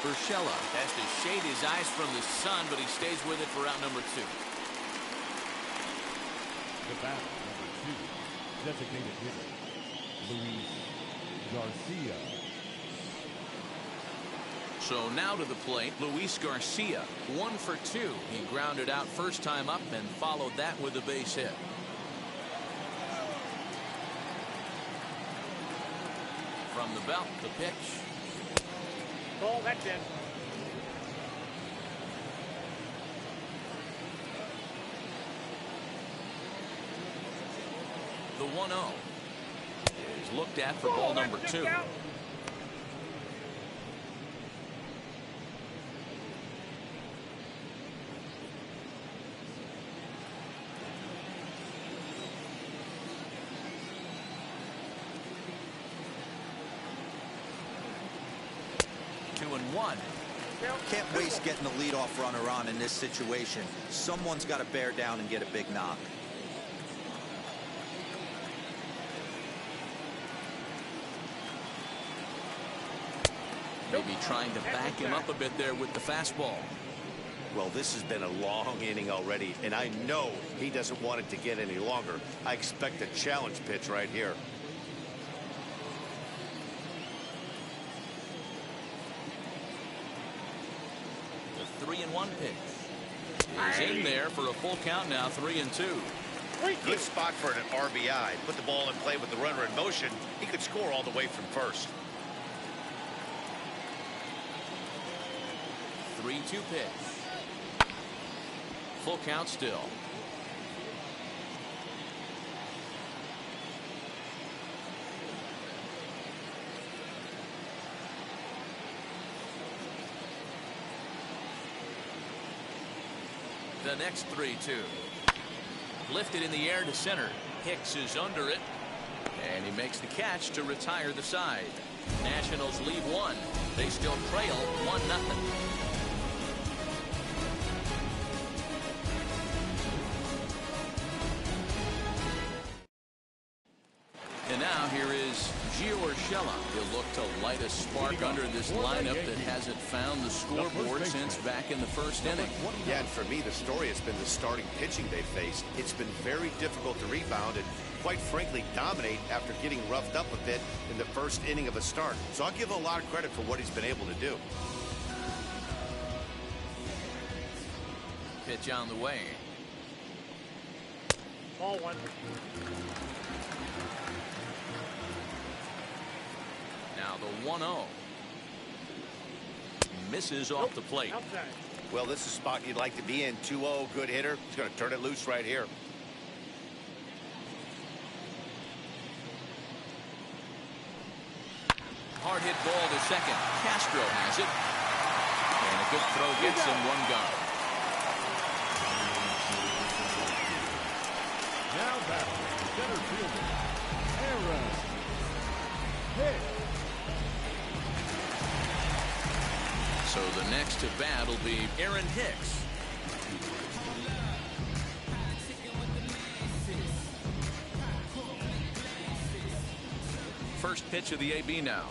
S1: Urshela has to shade his eyes from the sun, but he stays with it for out number 2.
S3: The bat, number 2, designated hitter, Luis Garcia.
S1: So now to the plate, Luis Garcia, 1 for 2. He grounded out first time up and followed that with a base hit. From the belt, the pitch.
S6: Ball, that's in.
S1: The 1-0 is looked at for ball number 2.
S4: Can't waste getting the leadoff runner on in this situation. Someone's got to bear down and get a big knock.
S1: Maybe trying to back him up a bit there with the fastball.
S2: Well, this has been a long inning already, and I know he doesn't want it to get any longer. I expect a challenge pitch right here.
S1: 3-1 pitch is in there for a full count now. 3-2.
S2: Good spot for an RBI. Put the ball in play with the runner in motion. He could score all the way from first.
S1: 3-2 pitch. Full count still. The next 3-2. Lifted in the air to center. Hicks is under it. And he makes the catch to retire the side. Nationals lead 1. They still trail 1-0. And now here is Gio Urshela. He'll look to light a spark under this lineup that hasn't found the scoreboard since back in the first inning.
S2: Yeah, and for me, the story has been the starting pitching they faced. It's been very difficult to rebound and, quite frankly, dominate after getting roughed up a bit in the first inning of a start. So I'll give him a lot of credit for what he's been able to do.
S1: Pitch on the way.
S6: Ball 1.
S1: Now the 1-0. Misses off the plate.
S6: Outside.
S2: Well, this is a spot you'd like to be in. 2-0, good hitter. He's going to turn it loose right here.
S1: Hard hit ball to second. Castro has it. And a good throw gets him one gone.
S3: Now back, center fielder, Aaron Hicks.
S1: So the next to bat will be Aaron Hicks. First pitch of the AB now.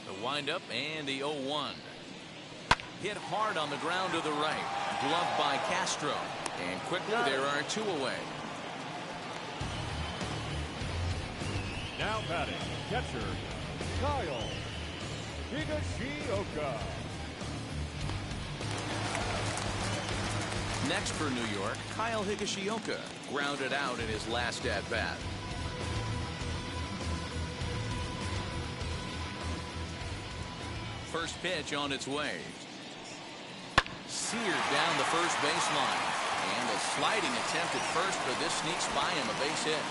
S1: The windup and the 0-1. Hit hard on the ground to the right. Gloved by Castro. And quickly there are 2 away.
S3: Now batting, catcher, Kyle Higashioka.
S1: Next for New York, Kyle Higashioka grounded out in his last at-bat. First pitch on its way. Seared down the first baseline. And a sliding attempt at first, but this sneaks by him, a base hit.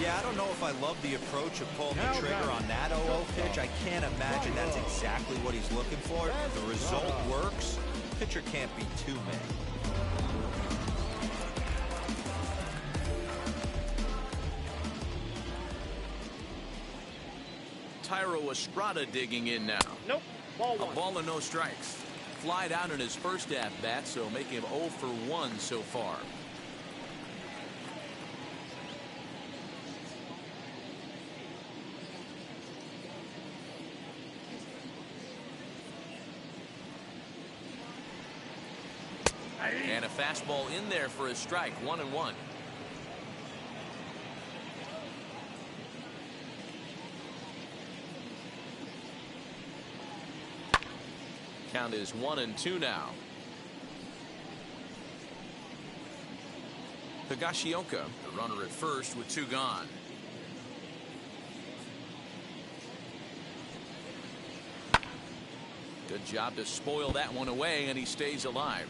S4: Yeah, I don't know if I love the approach of pulling the trigger on that 0-0 pitch. I can't imagine that's exactly what he's looking for. The result works. Pitcher can't be too mad.
S1: Tyro Estrada digging in now.
S6: Nope. Ball 1.
S1: A ball and no strikes. Flied out in his first at-bat, so making him 0 for 1 so far. And a fastball in there for a strike. 1-1. Count is 1-2 now. Higashioka, the runner at first with 2 gone. Good job to spoil that one away, and he stays alive.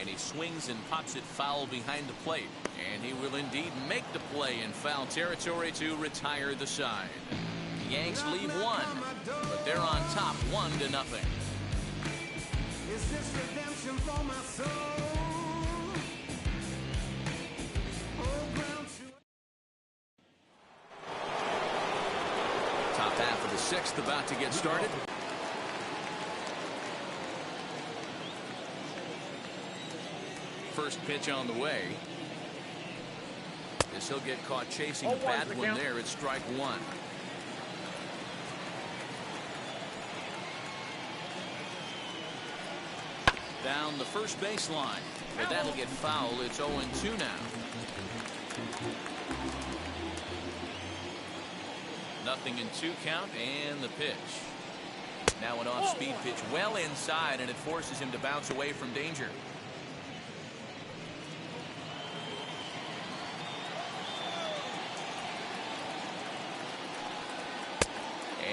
S1: And he swings and pops it foul behind the plate. And he will indeed make the play in foul territory to retire the side. The Yanks lead 1, but they're on top 1-0.
S7: Is this redemption for my soul?
S1: Top half of the 6th about to get started. First pitch on the way. as he'll get caught chasing a bad one there at strike one. Down the first baseline, but that'll get fouled. It's 0-2 now. Nothing in 2 count, and the pitch. Now an off-speed pitch well inside, and it forces him to bounce away from danger.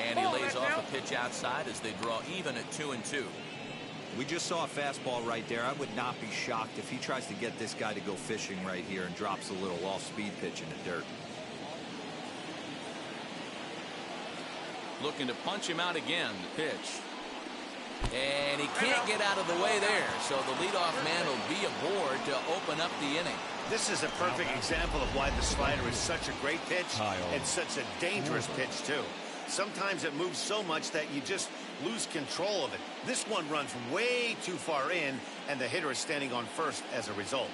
S1: And he lays off a pitch outside as they draw even at 2-2.
S4: We just saw a fastball right there. I would not be shocked if he tries to get this guy to go fishing right here and drops a little off-speed pitch in the dirt.
S1: Looking to punch him out again. The pitch. And he can't get out of the way there. So the leadoff man will be aboard to open up the inning.
S2: This is a perfect example of why the slider is such a great pitch and such a dangerous pitch, too. Sometimes it moves so much that you just lose control of it. This one runs way too far in, and the hitter is standing on first as a result.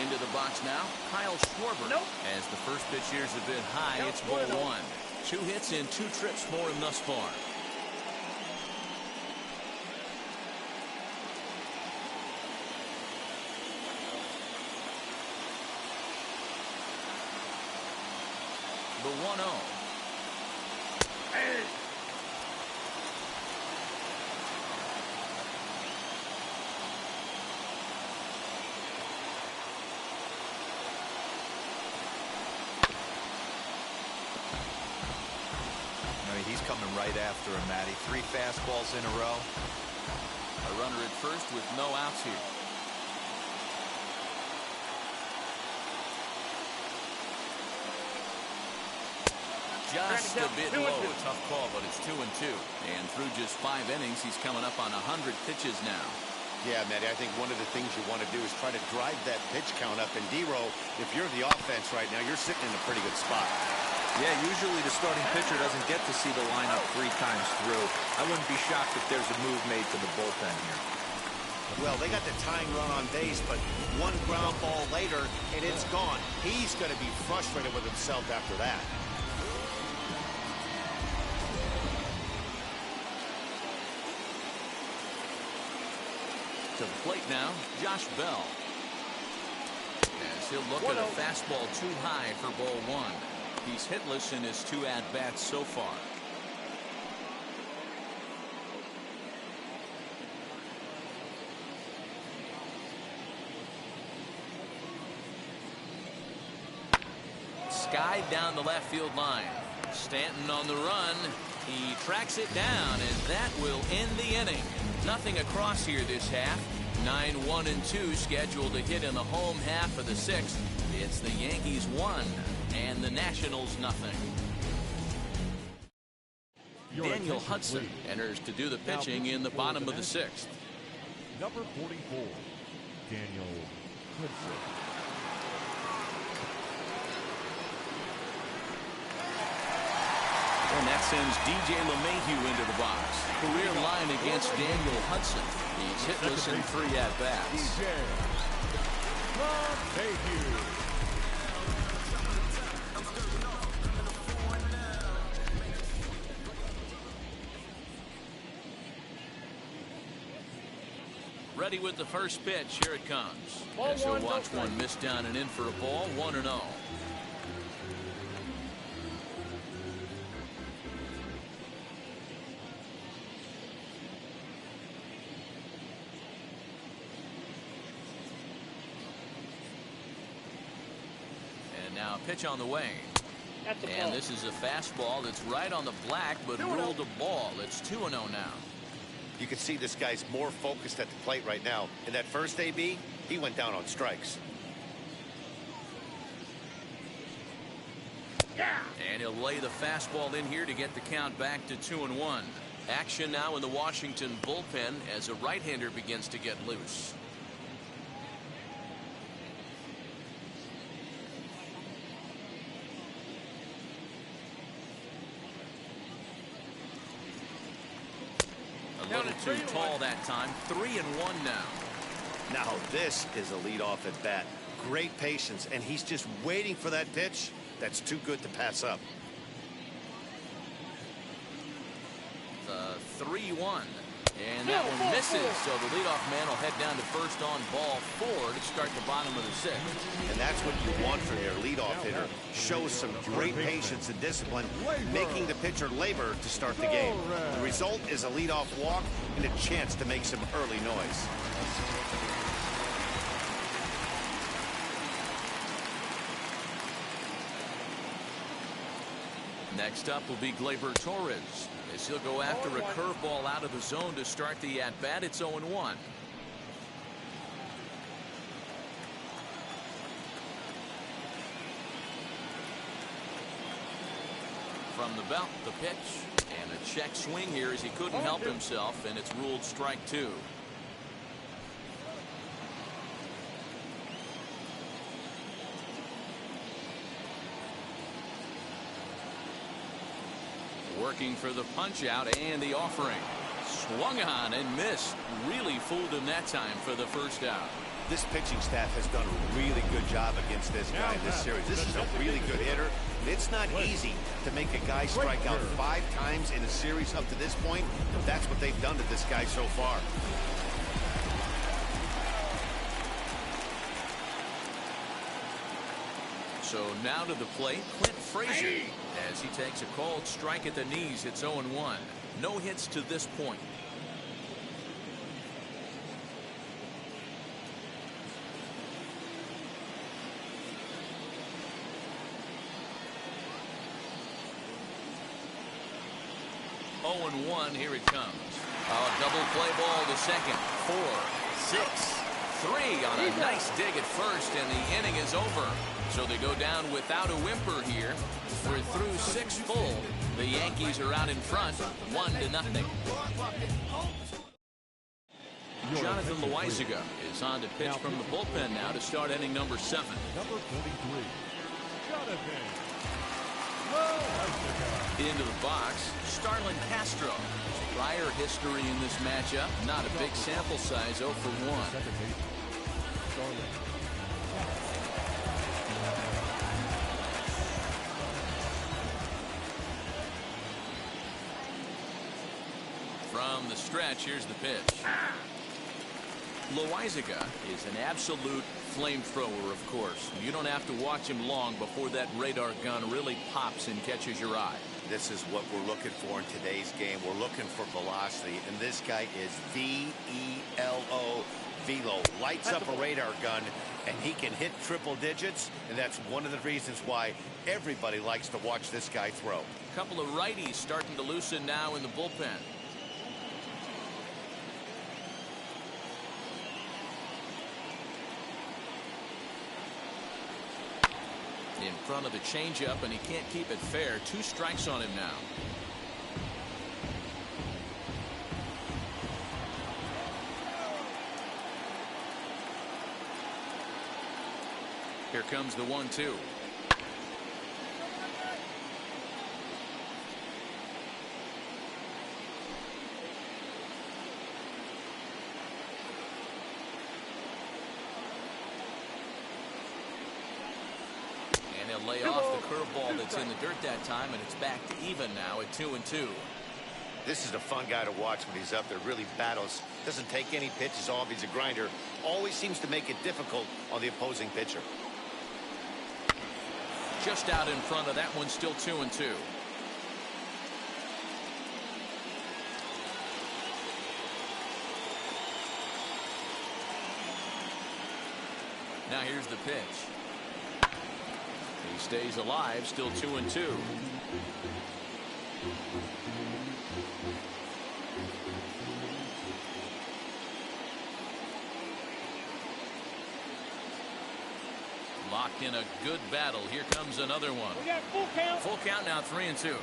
S1: Into the box now, Kyle Schwarber. As the first pitch here is a bit high, it's ball one. 2 hits in 2 trips for him thus far. The 1-0.
S4: He's coming right after him, Matty. 3 fastballs in a row.
S1: A runner at first with no outs here. Just a bit low. A tough call, but it's 2-2. And through just 5 innings, he's coming up on 100 pitches now.
S2: Yeah, Matty, I think one of the things you want to do is try to drive that pitch count up. And D-Row, if you're the offense right now, you're sitting in a pretty good spot.
S4: Yeah, usually the starting pitcher doesn't get to see the lineup 3 times through. I wouldn't be shocked if there's a move made to the bullpen here.
S2: Well, they got the tying run on base, but one ground ball later, and it's gone. He's going to be frustrated with himself after that.
S1: To the plate now, Josh Bell. As he'll look at a fastball too high for ball one. He's hitless in his 2 at-bats so far. Skied down the left field line. Stanton on the run. He tracks it down, and that will end the inning. Nothing across here this half. 9-1-2 scheduled to hit in the home half of the 6th. It's the Yankees 1 and the Nationals nothing. Daniel Hudson enters to do the pitching in the bottom of the 6th.
S3: Number 44, Daniel Hudson.
S1: And that sends DJ LeMahieu into the box. Career line against Daniel Hudson. He's hitless in 3 at-bats.
S3: DJ LeMahieu.
S1: Ready with the first pitch. Here it comes. As he'll watch one miss down and in for a ball. 1-0. And now a pitch on the way. And this is a fastball that's right on the black, but ruled a ball. It's 2-0 now.
S2: You can see this guy's more focused at the plate right now. In that first AB, he went down on strikes.
S1: And he'll lay the fastball in here to get the count back to 2-1. Action now in the Washington bullpen as a right-hander begins to get loose. A little too tall that time. 3-1 now.
S2: Now this is a leadoff at bat. Great patience, and he's just waiting for that pitch. That's too good to pass up.
S1: The 3-1. And that one misses, so the leadoff man will head down to first on ball 4 to start the bottom of the 6th.
S2: And that's what you want from your leadoff hitter. Shows some great patience and discipline, making the pitcher labor to start the game. The result is a leadoff walk and a chance to make some early noise.
S1: Next up will be Gleyber Torres, as he'll go after a curveball out of the zone to start the at-bat. It's 0-1. From the belt, the pitch, and a check swing here as he couldn't help himself, and it's ruled strike 2. Working for the punch out and the offering. Swung on and missed. Really fooled him that time for the first out.
S2: This pitching staff has done a really good job against this guy in this series. This is a really good hitter. It's not easy to make a guy strike out 5 times in a series up to this point, but that's what they've done to this guy so far.
S1: So now to the plate, Clint Frazier, as he takes a called strike at the knees. It's 0-1. No hits to this point. Oh, 1, here it comes. A double play ball to second. 4, 6, 3 on a nice dig at first, and the inning is over. So they go down without a whimper here. We're through 6 full. The Yankees are out in front, 1-0. Jonathan Loaizaga is on to pitch from the bullpen now to start inning number 7.
S3: Number 23, Jonathan.
S1: Into the box, Starlin Castro. Prior history in this matchup, not a big sample size, 0 for 1.
S3: Second base, Starlin.
S1: From the stretch, here's the pitch. Loaizaga is an absolute flamethrower, of course. You don't have to watch him long before that radar gun really pops and catches your eye.
S2: This is what we're looking for in today's game. We're looking for velocity, and this guy is V-E-L-O, velo. Lights up a radar gun, and he can hit triple digits, and that's one of the reasons why everybody likes to watch this guy throw.
S1: A couple of righties starting to loosen now in the bullpen. In front of the changeup, and he can't keep it fair. 2 strikes on him now. Here comes the 1-2. Lay off the curveball that's in the dirt that time, and it's back to even now at 2-2.
S2: This is a fun guy to watch when he's up there. Really battles, doesn't take any pitches off. He's a grinder. Always seems to make it difficult on the opposing pitcher.
S1: Just out in front of that one, still 2-2. Now here's the pitch. He stays alive, still 2-2. Locked in a good battle. Here comes another one.
S6: We got full count.
S1: Full count now, 3-2.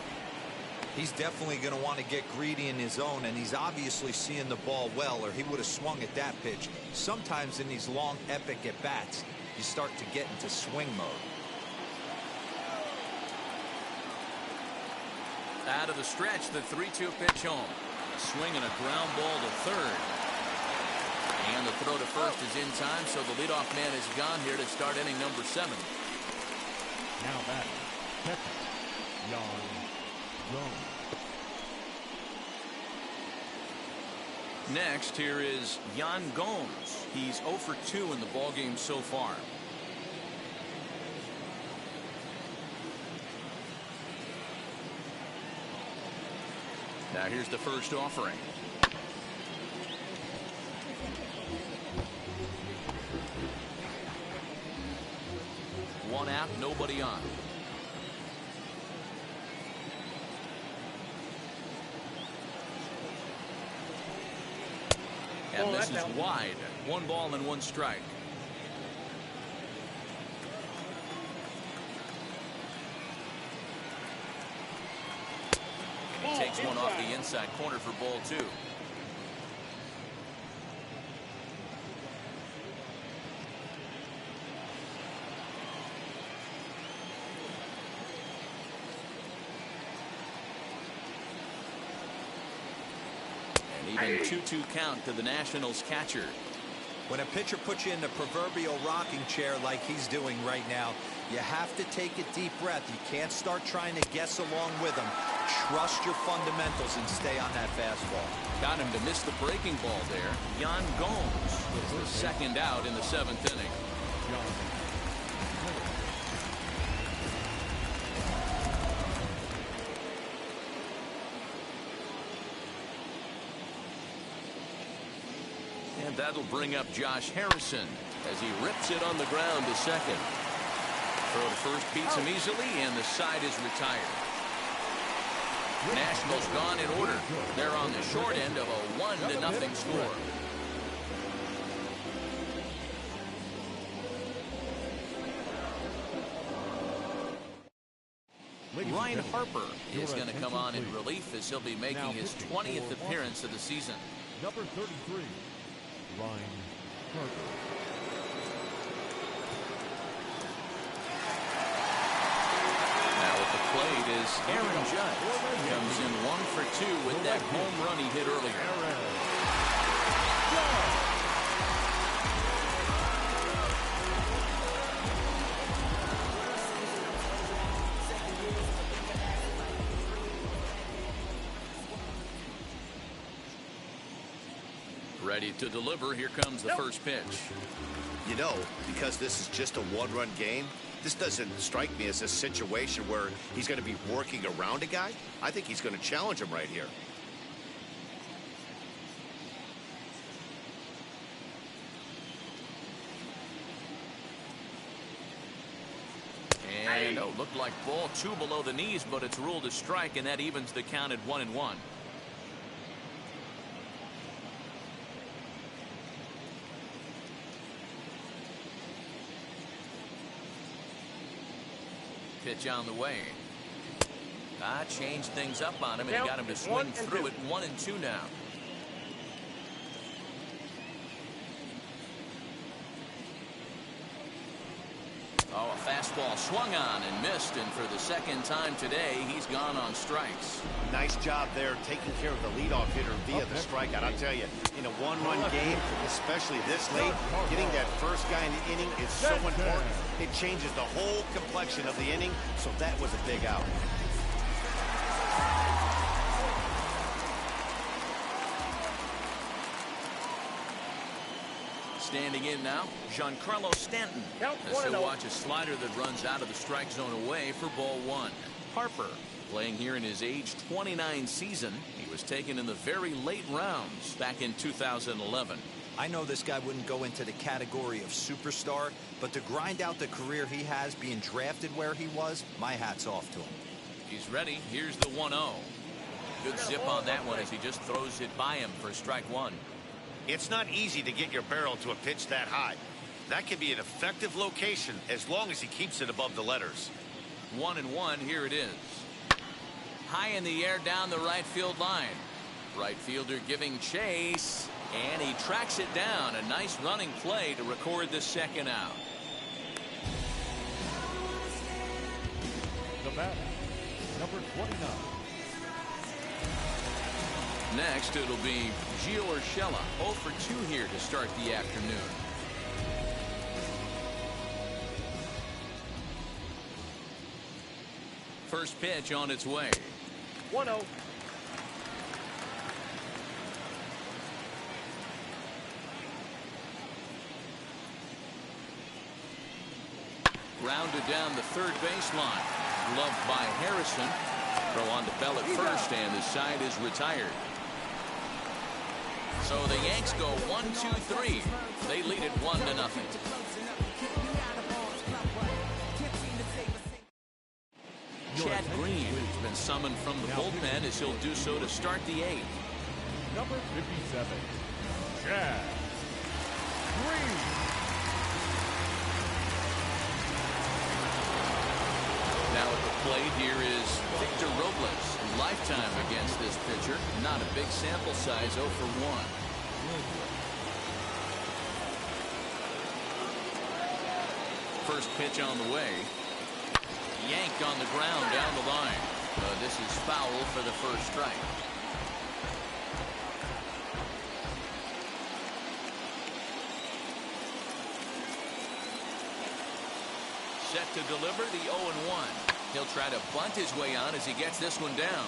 S4: He's definitely going to want to get greedy in his zone, and he's obviously seeing the ball well, or he would have swung at that pitch. Sometimes in these long, epic at-bats, you start to get into swing mode.
S1: Out of the stretch, the 3-2 pitch home. Swing and a ground ball to third. And the throw to first is in time, so the leadoff man is gone here to start inning number 7.
S3: Now batting, catcher, Junio.
S1: Next, here is Yan Gomes. He's 0 for 2 in the ballgame so far. Now here's the first offering. One out, nobody on. And this is wide. 1 ball and 1 strike. And he takes one off the inside corner for ball 2. Even 2-2 count to the Nationals catcher.
S4: When a pitcher puts you in the proverbial rocking chair like he's doing right now, you have to take a deep breath. You can't start trying to guess along with him. Trust your fundamentals and stay on that fastball.
S1: Got him to miss the breaking ball there. Yan Gomes is the second out in the 7th inning. And that'll bring up Josh Harrison as he rips it on the ground to second. Throw to first beats him easily, and the side is retired. Nationals gone in order. They're on the short end of a 1-0 score. Ryan Harper is going to come on in relief as he'll be making his 20th appearance of the season.
S3: Number 33, Ryan Harper.
S1: Now at the plate is Aaron Judge. Comes in 1 for 2 with that home run he hit earlier. Ready to deliver. Here comes the first pitch.
S2: You know, because this is just a 1-run game, this doesn't strike me as a situation where he's going to be working around a guy. I think he's going to challenge him right here.
S1: And it looked like ball 2 below the knees, but it's ruled a strike, and that evens the count at 1-1. Pitch on the way. Changed things up on him, and he got him to swing through it. 1-2 now. Oh, a fastball swung on and missed, and for the second time today, he's gone on strikes.
S2: Nice job there, taking care of the leadoff hitter via the strikeout. I'll tell you, in a 1-run game, especially this late, getting that first guy in the inning is so important. It changes the whole complexion of the inning, so that was a big out.
S1: Standing in now, Giancarlo Stanton. As he'll watch a slider that runs out of the strike zone away for ball 1. Harper, playing here in his age 29 season. He was taken in the very late rounds back in 2011.
S4: I know this guy wouldn't go into the category of superstar, but to grind out the career he has being drafted where he was, my hat's off to him.
S1: He's ready. Here's the 1-0. Good zip on that one as he just throws it by him for strike 1.
S2: It's not easy to get your barrel to a pitch that high. That can be an effective location as long as he keeps it above the letters.
S1: 1-1, here it is. High in the air down the right field line. Right fielder giving chase, and he tracks it down. A nice running play to record the second out.
S3: The batter, number 29.
S1: next, it'll be Gio Urshela, 0 for 2 here to start the afternoon. First pitch on its way.
S6: 1-0.
S1: Grounded down the third baseline. Gloved by Harrison. Throw on to Bell at first, and the side is retired. So the Yanks go 1-2-3. They lead it 1-0. Chad Green has been summoned from the bullpen as he'll do so to start the 8th.
S3: Number 57, Chad Green.
S1: Now at the plate here is Victor Robles. Lifetime against this pitcher. Not a big sample size, 0 for 1. First pitch on the way. Yanked on the ground down the line. This is foul for the first strike. Set to deliver the 0-1. He'll try to bunt his way on as he gets this one down.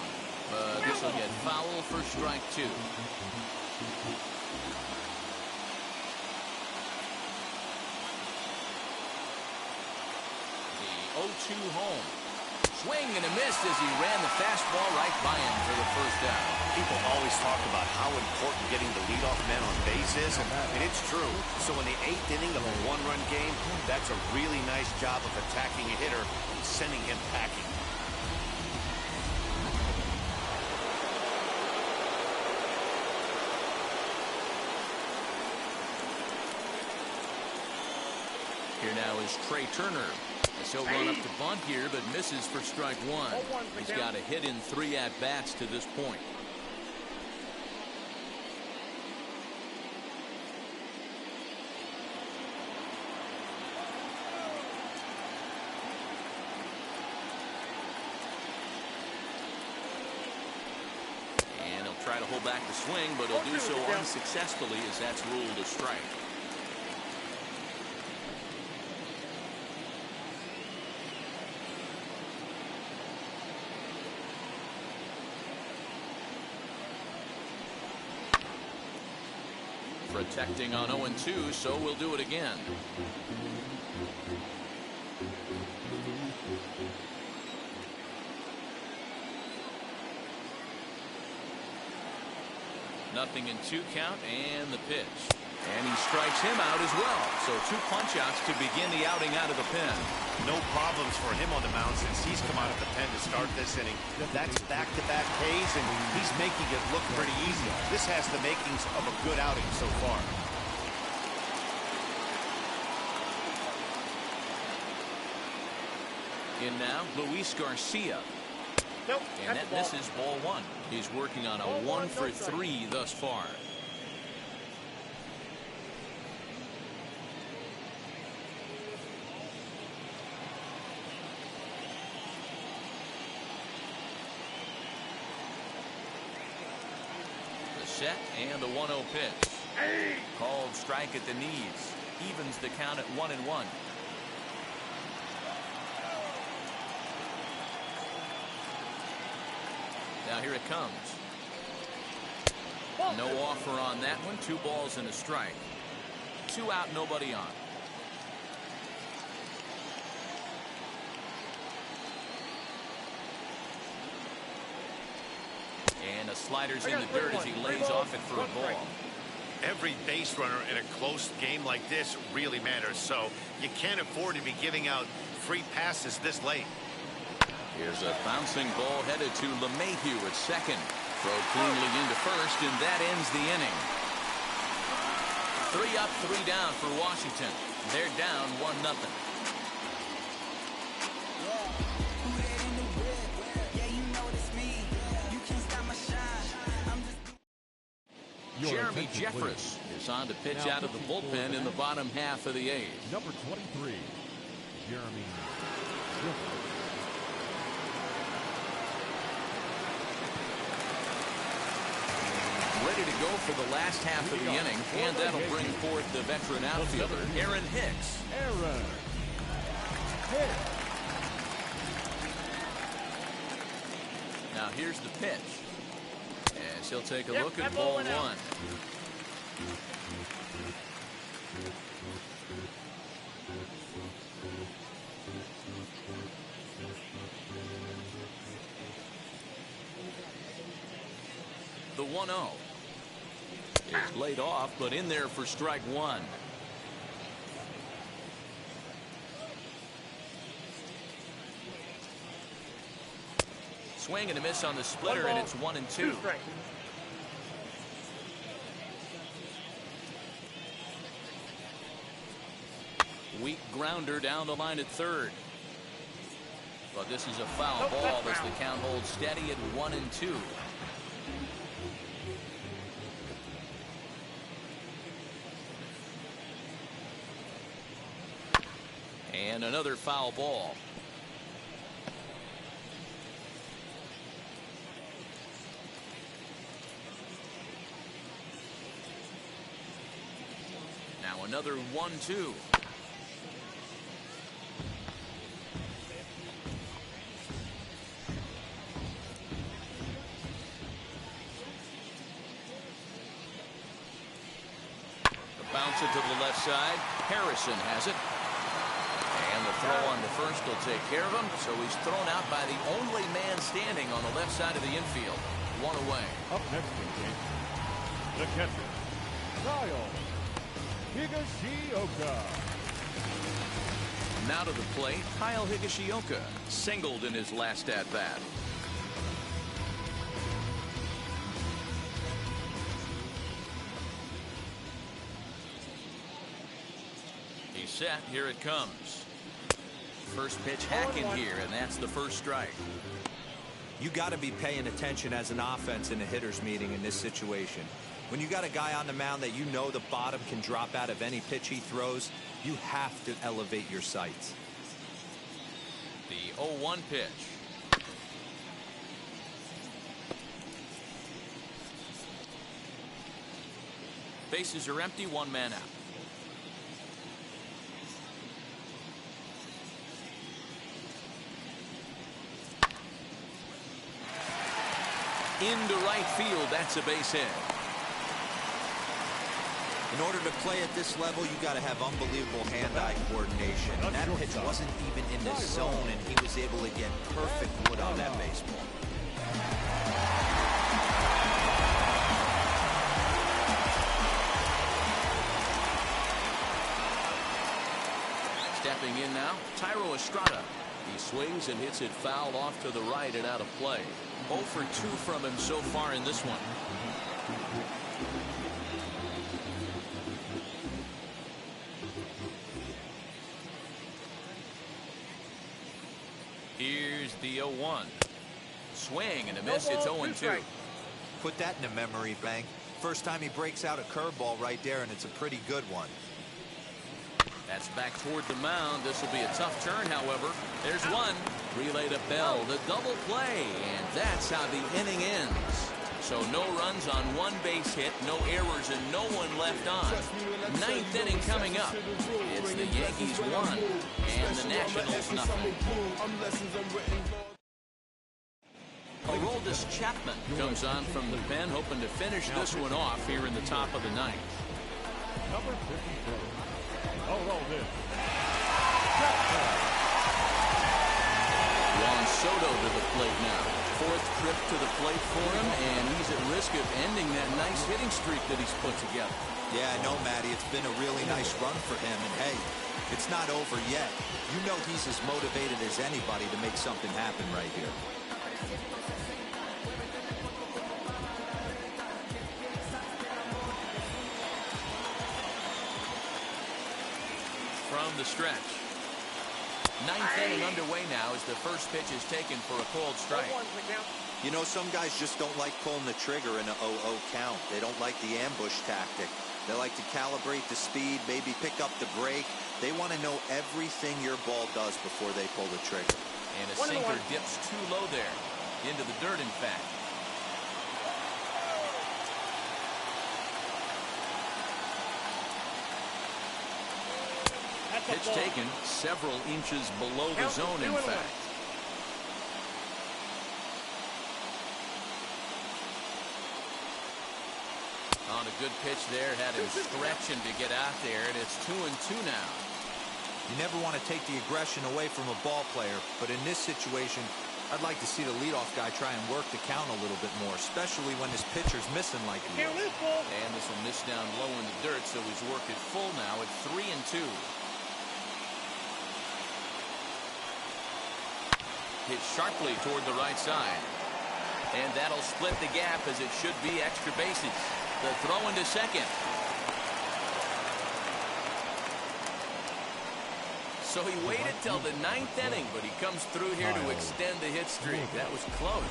S1: This will get foul for strike 2. The 0-2 home. Swing and a miss as he ran the fastball right by him for the first down.
S2: People always talk about how important getting the leadoff man on base is, and it's true. So in the 8th inning of a 1-run game, that's a really nice job of attacking a hitter and sending him packing.
S1: Here now is Trey Turner. So run up to bunt here, but misses for strike 1. He's got a hit in 3 at-bats to this point. And he'll try to hold back the swing, but he'll do so unsuccessfully as that's ruled a strike. Protecting on 0-2, so we'll do it again. Nothing in 2 count, and the pitch. And he strikes him out as well. So 2 punch-outs to begin the outing out of the pen.
S2: No problems for him on the mound since he's come out of the pen to start this inning. That's back-to-back Ks, and he's making it look pretty easy. This has the makings of a good outing so far.
S1: In now, Luis Garcia.
S6: Nope,
S1: and that misses ball 1. He's working on a 1 for 3 thus far. Set and the 1-0 pitch. Called strike at the knees. Evens the count at 1-1. Now here it comes. No offer on that one. 2 balls and a strike. 2 out, nobody on. And a slider's in the dirt as he lays off it for a ball.
S2: Every base runner in a close game like this really matters, so you can't afford to be giving out free passes this late.
S1: Here's a bouncing ball headed to LeMahieu at second. Throw cleanly into first, and that ends the inning. 3 up, 3 down for Washington. They're down 1-0. Jeremy Jeffress is on to pitch out of the bullpen in the bottom half of the 8th.
S3: Number 23, Jeremy Jeffress.
S1: ready to go for the last half of the inning, and that'll bring forth the veteran outfielder, Aaron Hicks.
S3: Aaron Hicks.
S1: Now here's the pitch. As he'll take a look at ball one. The 1-0 is laid off, but in there for strike one. Swing and a miss on the splitter, and it's 1-2. Weak grounder down the line at third. But this is a foul ball as the count holds steady at 1-2. And another foul ball. Now another 1-2. Bounce it to the left side. Harrison has it. And the throw on to first will take care of him. So he's thrown out by the only man standing on the left side of the infield. One away.
S3: Up next in game, the catcher, Kyle Higashioka.
S1: Now to the plate, Kyle Higashioka singled in his last at-bat. He's set. Here it comes. First pitch hack in here, and that's the first strike.
S4: You got to be paying attention as an offense in a hitter's meeting in this situation. When you got a guy on the mound that you know the bottom can drop out of any pitch he throws, you have to elevate your sights.
S1: The 0-1 pitch. Bases are empty, one man out. Into right field, that's a base hit.
S4: In order to play at this level, you got to have unbelievable hand-eye coordination. And that pitch wasn't even in the zone, and he was able to get perfect wood on that baseball.
S1: Stepping in now, Tyro Estrada. He swings and hits it foul off to the right and out of play. 0 for 2 from him so far in this one. Here's the 0-1. Swing and a miss. It's 0-2.
S4: Put that in the memory bank. First time he breaks out a curveball right there, and it's a pretty good one.
S1: That's back toward the mound. This will be a tough turn, however. There's one. Relay to Bell. The double play. And that's how the inning ends. So no runs on one base hit, no errors, and no one left on. Ninth inning coming up. It's the Yankees 1 and the Nationals nothing. Aroldis Chapman comes on from the pen, hoping to finish this one off here in the top of the ninth.
S3: Number 54. Aroldis.
S1: Juan Soto to the plate now. Fourth trip to the plate for him, and he's at risk of ending that nice hitting streak that he's put together.
S4: Yeah, I know, Matty. It's been a really nice run for him, and hey, it's not over yet. You know he's as motivated as anybody to make something happen right here.
S1: From the stretch. Ninth inning underway now as the first pitch is taken for a called strike.
S4: You know, some guys just don't like pulling the trigger in an 0-0 count. They don't like the ambush tactic. They like to calibrate the speed, maybe pick up the brake. They want to know everything your ball does before they pull the trigger.
S1: And a sinker dips too low there. Into the dirt, in fact. Pitch taken several inches below the zone, in fact. On a good pitch there, had him stretching to get out there, and it's 2-2 now.
S4: You never want to take the aggression away from a ball player, but in this situation, I'd like to see the leadoff guy try and work the count a little bit more, especially when his pitcher's missing like he is.
S1: And this will miss down low in the dirt, so he's worked it full now at 3-2. Hit sharply toward the right side. And that'll split the gap, as it should be extra bases. The throw into second. So he waited till the 9th inning, but he comes through here to extend the hit streak. That was close.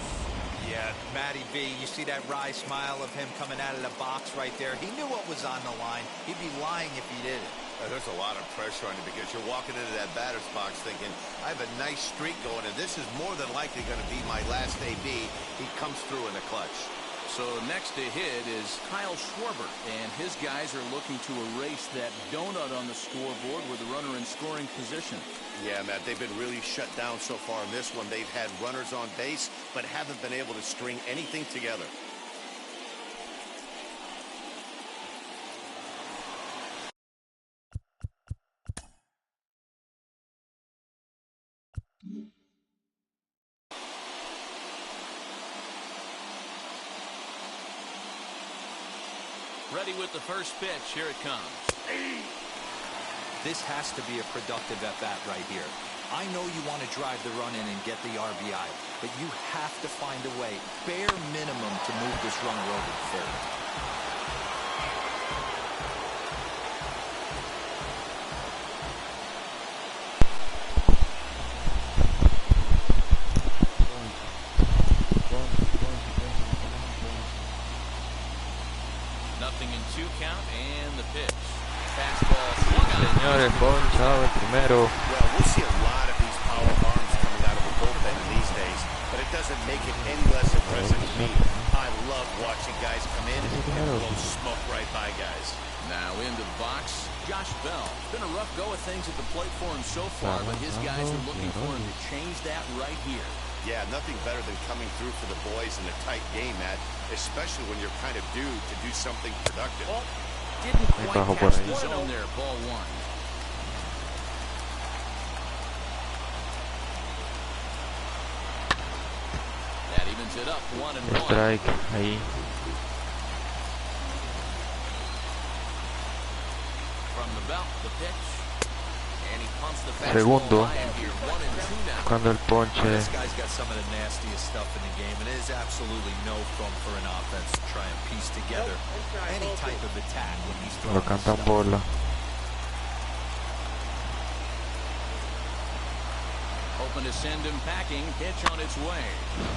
S4: Yeah, Matty B, you see that wry smile of him coming out of the box right there. He knew what was on the line. He'd be lying if he did it.
S2: There's a lot of pressure on you because you're walking into that batter's box thinking, I have a nice streak going, and this is more than likely going to be my last AB. He comes through in the clutch.
S1: So next to hit is Kyle Schwarber, and his guys are looking to erase that donut on the scoreboard with a runner in scoring position.
S2: Yeah, Matt, they've been really shut down so far in this one. They've had runners on base, but haven't been able to string anything together.
S1: Ready with the first pitch. Here it comes.
S4: This has to be a productive at-bat right here. I know you want to drive the run in and get the RBI, but you have to find a way, bare minimum, to move this runner over to third.
S1: Nothing in 2 count, and the pitch. Fastball swung on.
S8: Señores, ponchado el primero.
S2: Well, we'll see a lot of these power arms coming out of a bullpen these days, but it doesn't make it any less impressive to me. I love watching guys come in and blow smoke right by guys.
S1: Now into the box, Josh Bell. It's been a rough go of things at the plate for him so far, but his guys are looking for him to change that right here.
S2: Yeah, nothing better than coming through for the boys in a tight game, Matt, especially when you're kind of due to do something productive.
S1: Didn't quite catch the zone there, ball 1. That evens it up, 1-1.
S8: Strike ahí.
S1: From the belt, the pitch. And he pumps the
S8: Segundo.
S1: fastball high in here, 1-2 now.
S8: Cuando el ponche.
S4: This guy's got some of the nastiest stuff in the game, and it is absolutely no fun for an offense to try and piece together any type of attack when he's
S8: Lo
S4: throwing
S8: cantan
S4: this stuff.
S8: bola.
S1: Hoping to send him packing, pitch on its way.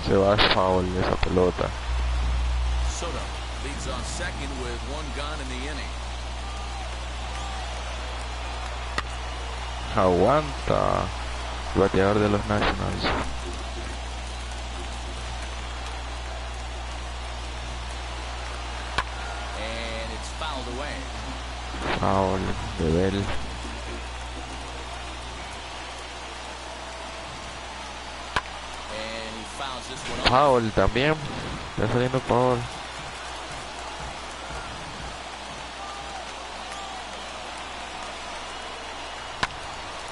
S8: Se va a foul esa pelota.
S1: Soto leads on second with 1 gone in the inning.
S8: Aguanta el bateador de los Nationals.
S1: And it's fouled away.
S8: Foul de Bell.
S1: And he fouls this one off.
S8: Foul también. Está saliendo foul.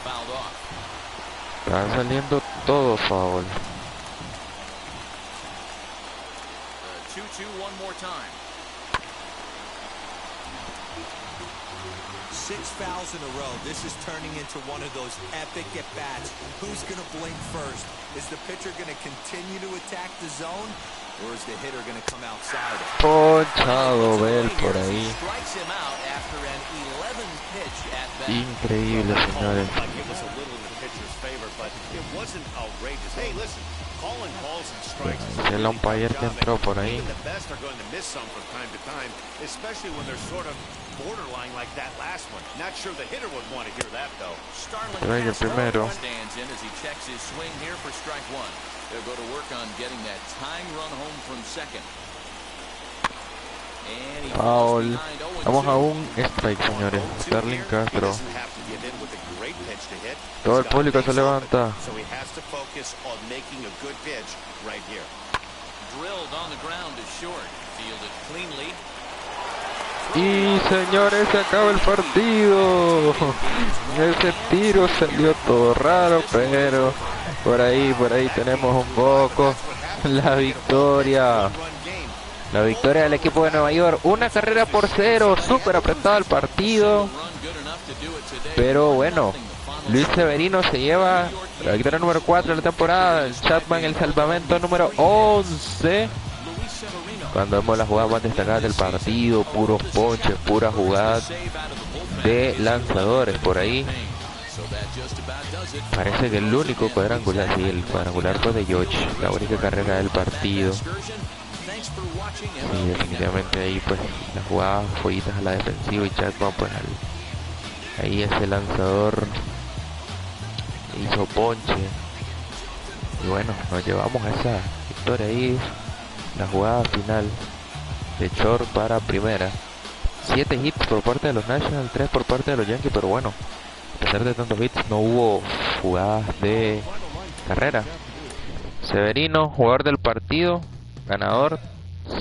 S1: Fouled off.
S8: Está saliendo todo foul.
S1: 2-2 one more time.
S4: 6 fouls in a row. This is turning into one of those epic at-bats. Who's going to blink first? Is the pitcher going to continue to attack the zone, or is the hitter going to come outside?
S8: Ponchado Bell por ahí.
S1: Strikes him out after an 11 pitch at bat.
S8: Increíble, señores.
S2: Like it was a little in the pitcher's favor, but it wasn't outrageous. Hey, listen, calling balls and strikes is
S8: El umpire que entró por ahí.
S2: even the best are going to miss some from time to time, especially when they're sort of borderline like that last one. Not sure the hitter would want to hear that, though.
S1: Starling
S8: Traiga
S1: Castro
S8: primero.
S1: stands in as he checks his swing here for strike 1. They'll go to work on getting that tying run home from second.
S8: Foul. Vamos a un strike, señores. Starling Castro. Todo el público se levanta. Y señores, se acaba el partido. Ese tiro salió todo raro, pero por ahí tenemos un poco la victoria. La victoria del equipo de Nueva York. 1-0, súper apretado el partido. Pero bueno, Luis Severino se lleva la victoria número 4 de la temporada. El Chapman el salvamento número 11. Cuando vemos las jugadas más destacadas del partido, puros ponches, puras jugadas de lanzadores por ahí. Parece que el único cuadrangular, sí, el cuadrangular fue de George, la única carrera del partido. Sí, definitivamente ahí pues las jugadas follitas a la defensiva y Chapman pues ahí ese lanzador hizo ponche. Y bueno, nos llevamos a esa victoria ahí. La jugada final de short para primera. 7 hits por parte de los Nationals, 3 por parte de los Yankees, pero bueno, a pesar de tantos hits no hubo jugadas de carrera. Severino, jugador del partido, ganador,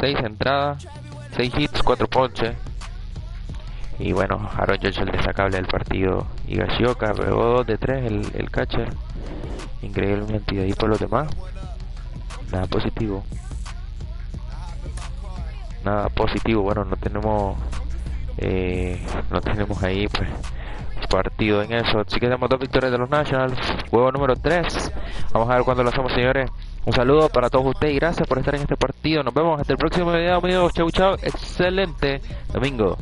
S8: 6 entradas, 6 hits, 4 ponches. Y bueno, Aaron Judge el destacable del partido. Y Gashioka pegó 2 de 3 el catcher. Increíblemente, y de ahí por los demás, nada positivo. Nada positivo, bueno, no tenemos ahí pues partido en eso. Así que tenemos 2 victorias de los Nationals, juego número 3. Vamos a ver cuándo lo hacemos, señores. Un saludo para todos ustedes y gracias por estar en este partido. Nos vemos hasta el próximo video, amigos. Chau, chau. Excelente domingo.